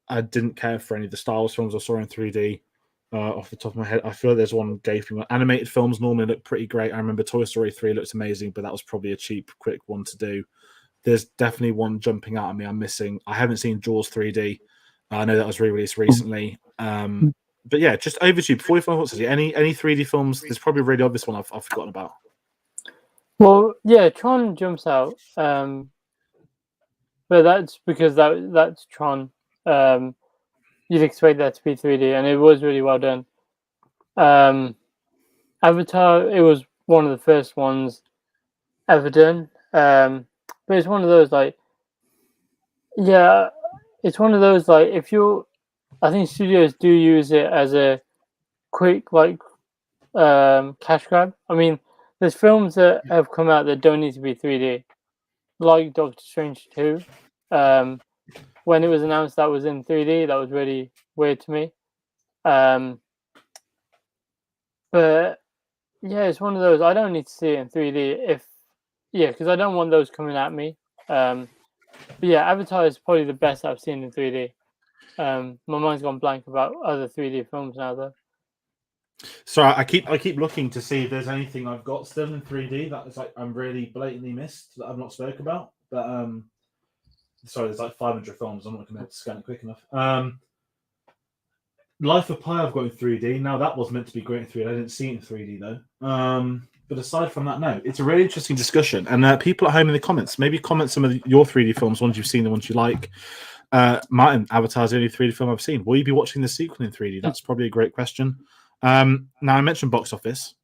I didn't care for any of the Star Wars films I saw in 3D. Off the top of my head, I feel like there's one gaping one. Animated films normally look pretty great. I remember Toy Story 3 looked amazing, but that was probably a cheap, quick one to do. There's definitely one jumping out at me I'm missing. I haven't seen Jaws 3D. I know that was re-released recently. But yeah, just over to you. Before we find out, any 3D films, there's probably a really obvious one I've forgotten about. Well, yeah, Tron jumps out. But that's because that's Tron. You'd expect that to be 3D, and it was really well done. Avatar, it was one of the first ones ever done. But it's one of those it's one of those if you're, I think studios do use it as a quick cash grab. I mean, there's films that have come out that don't need to be 3D, like Doctor Strange 2. When it was announced that was in 3D, that was really weird to me. But yeah, it's one of those. I don't need to see it in 3D because I don't want those coming at me. But yeah, Avatar is probably the best I've seen in 3D. My mind's gone blank about other 3D films now, though. So I keep looking to see if there's anything I've got still in 3D that is I'm really blatantly missed that I've not spoke about. But sorry, there's 500 films. I'm not going to scan it quick enough. Life of Pi I've got in 3D. Now that was meant to be great in 3D. I didn't see it in 3D though. But aside from that, no, it's a really interesting discussion. And people at home in the comments, maybe comment some of your 3D films, ones you've seen, the ones you like. Martin, Avatar's the only 3D film I've seen. Will you be watching the sequel in 3D? That's probably a great question. Now I mentioned box office.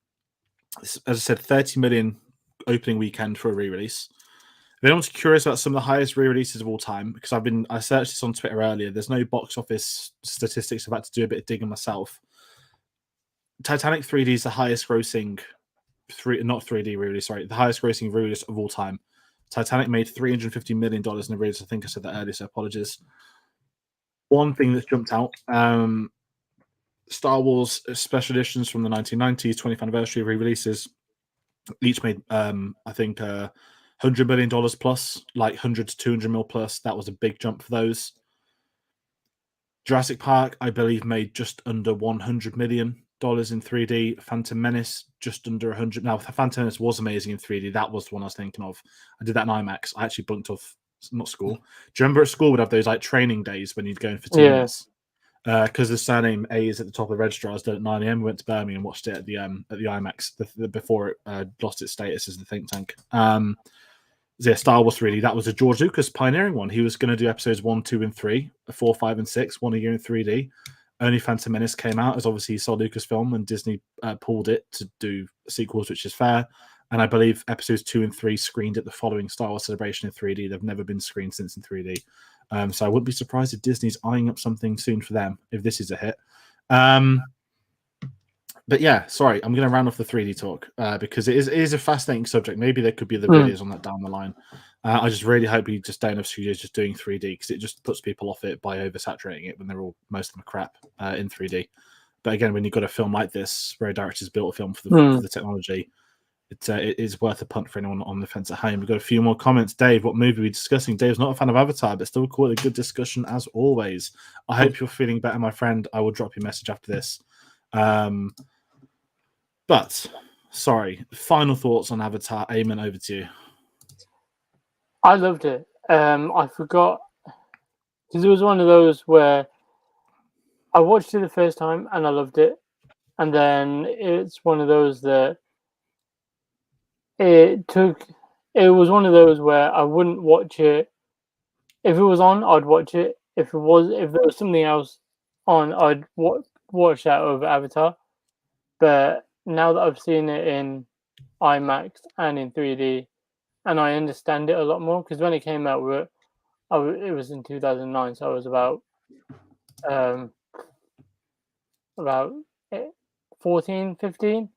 As I said, 30 million opening weekend for a re-release. If anyone's curious about some of the highest re-releases of all time, because I searched this on Twitter earlier. There's no box office statistics. I've had to do a bit of digging myself. Titanic 3D is the highest grossing not 3D re-release, sorry, the highest grossing re-release of all time. Titanic made $350 million in a release. I think I said that earlier, so apologies. One thing that's jumped out, Star Wars special editions from the 1990s, 20th anniversary re-releases, each made, I think, $100 million plus, like 100 to 200 mil plus. That was a big jump for those. Jurassic Park, I believe, made just under $100 million in 3D. Phantom Menace, just under 100. Now, Phantom Menace was amazing in 3D. That was the one I was thinking of. I did that in IMAX. I actually bunked off, not school. Do you remember at school would have those training days when you'd go in for 2 minutes? Because the surname A is at the top of the register. I was done at 9 a.m. We went to Birmingham and watched it at the IMAX before it lost its status as the think tank. Star Wars 3D, that was a George Lucas pioneering one. He was going to do episodes 1, 2, and 3, 4, 5, and 6, one a year in 3D. Only Phantom Menace came out, as obviously he saw Lucasfilm and Disney pulled it to do sequels, which is fair. And I believe episodes 2 and 3 screened at the following Star Wars Celebration in 3D. They've never been screened since in 3D. So I wouldn't be surprised if Disney's eyeing up something soon for them, if this is a hit. But yeah, sorry, I'm going to round off the 3D talk because it is a fascinating subject. Maybe there could be other videos on that down the line. I just really hope we just don't have studios just doing 3D because it just puts people off it by oversaturating it when most of them are crap in 3D. But again, when you've got a film like this, where a director's built a film for the technology, it is worth a punt for anyone on the fence at home. We've got a few more comments. Dave, what movie are we discussing? Dave's not a fan of Avatar, but still quite a good discussion as always. I hope you're feeling better, my friend. I will drop you a message after this. But, sorry, final thoughts on Avatar. Ayman, over to you. I loved it. I forgot, because it was one of those where I watched it the first time and I loved it. And then it's one of those that it was one of those where I wouldn't watch it. If it was on, I'd watch it. If there was something else on, I'd watch that over Avatar. But now that I've seen it in IMAX and in 3D, and I understand it a lot more, because when it came out, it was in 2009, so I was about 14, 15.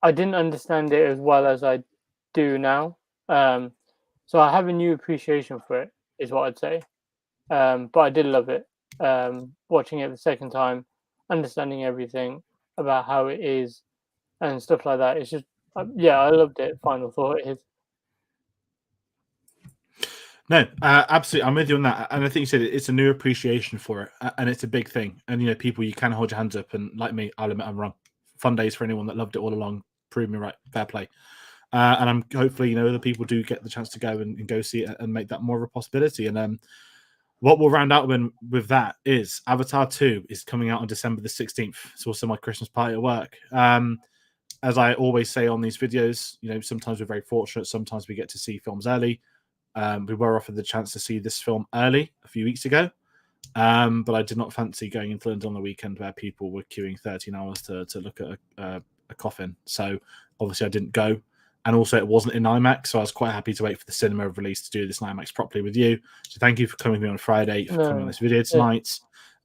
I didn't understand it as well as I do now. So I have a new appreciation for it, is what I'd say. But I did love it. Watching it the second time, understanding everything about how it is and stuff like that. It's just, yeah, I loved it. Final thought is, No, absolutely. I'm with you on that. And I think you said it's a new appreciation for it, and it's a big thing. And, people, you can hold your hands up. And like me, I'll admit I'm wrong. Fun days for anyone that loved it all along. Prove me right. Fair play. And I'm hopefully, other people do get the chance to go and go see it and make that more of a possibility. And what we'll round out with that is Avatar 2 is coming out on December the 16th. It's also my Christmas party at work. As I always say on these videos, sometimes we're very fortunate. Sometimes we get to see films early. We were offered the chance to see this film early a few weeks ago, but I did not fancy going into London on the weekend where people were queuing 13 hours to look at a coffin. So obviously I didn't go. And also it wasn't in IMAX, so I was quite happy to wait for the cinema release to do this in IMAX properly with you. So thank you for coming with me on Friday, for coming on this video tonight.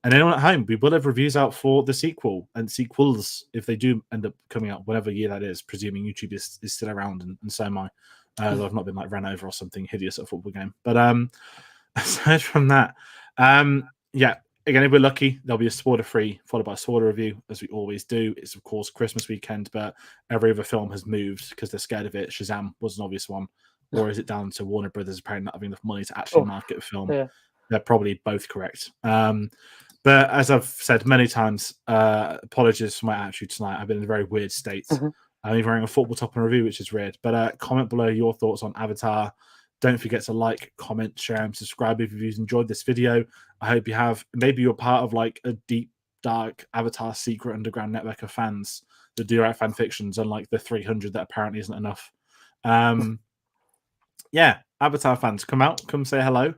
And anyone at home, we will have reviews out for the sequel and sequels if they do end up coming out, whatever year that is, presuming YouTube is still around, and so am I. Though I've not been ran over or something hideous at a football game. But aside from that, yeah, again, if we're lucky, there'll be a spoiler-free followed by a spoiler review, as we always do. It's, of course, Christmas weekend, but every other film has moved because they're scared of it. Shazam was an obvious one. Or is it down to Warner Brothers apparently not having enough money to actually market a film? Yeah. They're probably both correct. But as I've said many times, apologies for my attitude tonight. I've been in a very weird state. I'm even wearing a football top and review, which is weird. But comment below your thoughts on Avatar. Don't forget to like, comment, share, and subscribe if you've enjoyed this video. I hope you have. Maybe you're part of like a deep, dark Avatar secret underground network of fans that do write fan fictions, unlike the 300 that apparently isn't enough. Yeah, Avatar fans, come out, come say hello.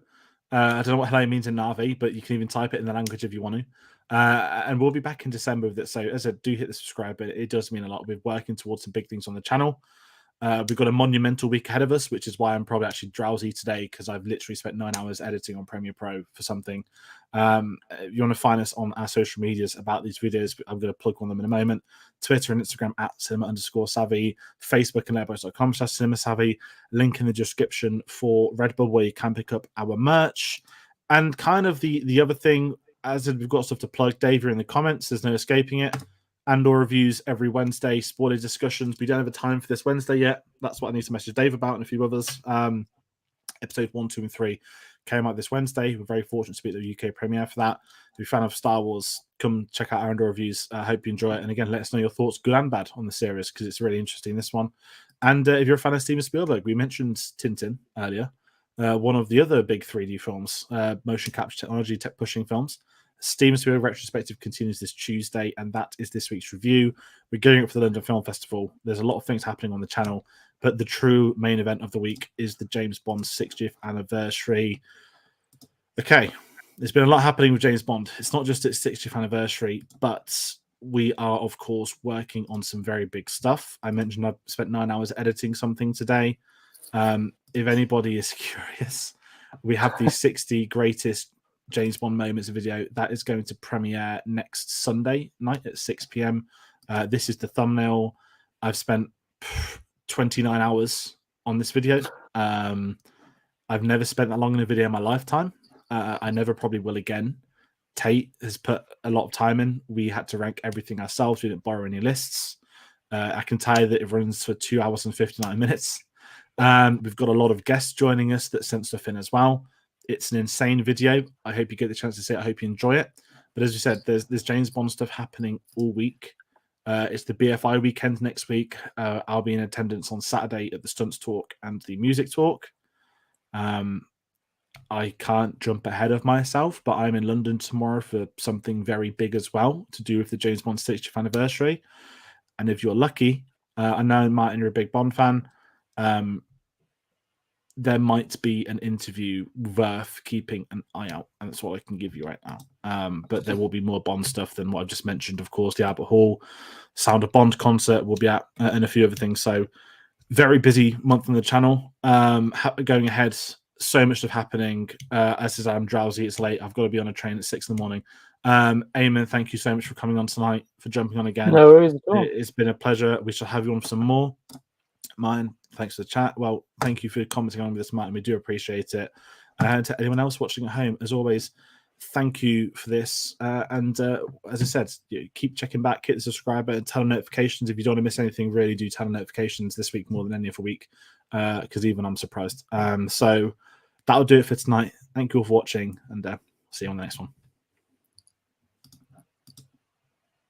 I don't know what hello means in Na'vi, but you can even type it in the language if you want to. And we'll be back in December with it. So as I do hit the subscribe button, it does mean a lot. We're working towards some big things on the channel. We've got a monumental week ahead of us, which is why I'm probably actually drowsy today, because I've literally spent 9 hours editing on Premiere Pro for something. If you want to find us on our social medias about these videos, I'm going to plug on them in a moment. Twitter and Instagram at cinema_savvy, Facebook and letterboxd.com/cinemasavvy. Link in the description for Redbubble, where you can pick up our merch. And kind of the other thing, as we've got stuff to plug, Dave, you're in the comments. There's no escaping it. And/or reviews every Wednesday, spoiler discussions. We don't have a time for this Wednesday yet. That's what I need to message Dave about and a few others. Episode 1, 2, and 3 came out this Wednesday. We're very fortunate to be at the UK premiere for that. If you're a fan of Star Wars, come check out our and/or reviews. I hope you enjoy it. And again, let us know your thoughts, good and bad, on the series, because it's really interesting, this one. And if you're a fan of Steven Spielberg, we mentioned Tintin earlier. One of the other big 3D films, motion capture technology, tech-pushing films. Steven Spielberg retrospective continues this Tuesday, and that is this week's review. We're going up for the London Film Festival. There's a lot of things happening on the channel, but the true main event of the week is the James Bond 60th anniversary. Okay, there's been a lot happening with James Bond. It's not just its 60th anniversary, but we are, of course, working on some very big stuff. I mentioned I've spent 9 hours editing something today. If anybody is curious, we have the 60 greatest James Bond moments video that is going to premiere next Sunday night at 6 p.m. This is the thumbnail. I've spent 29 hours on this video. I've never spent that long in a video in my lifetime. I never probably will again. Tate has put a lot of time in. We had to rank everything ourselves. We didn't borrow any lists. I can tell you that it runs for 2 hours and 59 minutes. We've got a lot of guests joining us that sent stuff in as well. It's an insane video. I hope you get the chance to see it. I hope you enjoy it. But as you said, there's James Bond stuff happening all week. It's the BFI weekend next week. I'll be in attendance on Saturday at the Stunts Talk and the Music Talk. I can't jump ahead of myself, but I'm in London tomorrow for something very big as well to do with the James Bond 60th anniversary. And if you're lucky, I know, Martin, you're a big Bond fan. There might be an interview worth keeping an eye out, and that's what I can give you right now. But there will be more Bond stuff than what I've just mentioned. Of course, the Albert Hall Sound of Bond concert will be at, and a few other things. So very busy month on the channel. Going ahead, so much stuff happening. As I'm drowsy, it's late. I've got to be on a train at 6 in the morning. Ayman, thank you so much for coming on tonight, for jumping on again. No worries at all. It's been a pleasure. We shall have you on for some more. Mine, thanks for the chat. Well, thank you for commenting on this, Martin. We do appreciate it. And to anyone else watching at home, as always, thank you for this. And as I said, keep checking back, hit the subscribe button, turn on notifications. If you don't want to miss anything, really do turn on notifications this week more than any other week, because even I'm surprised. So that'll do it for tonight. Thank you all for watching, and see you on the next one.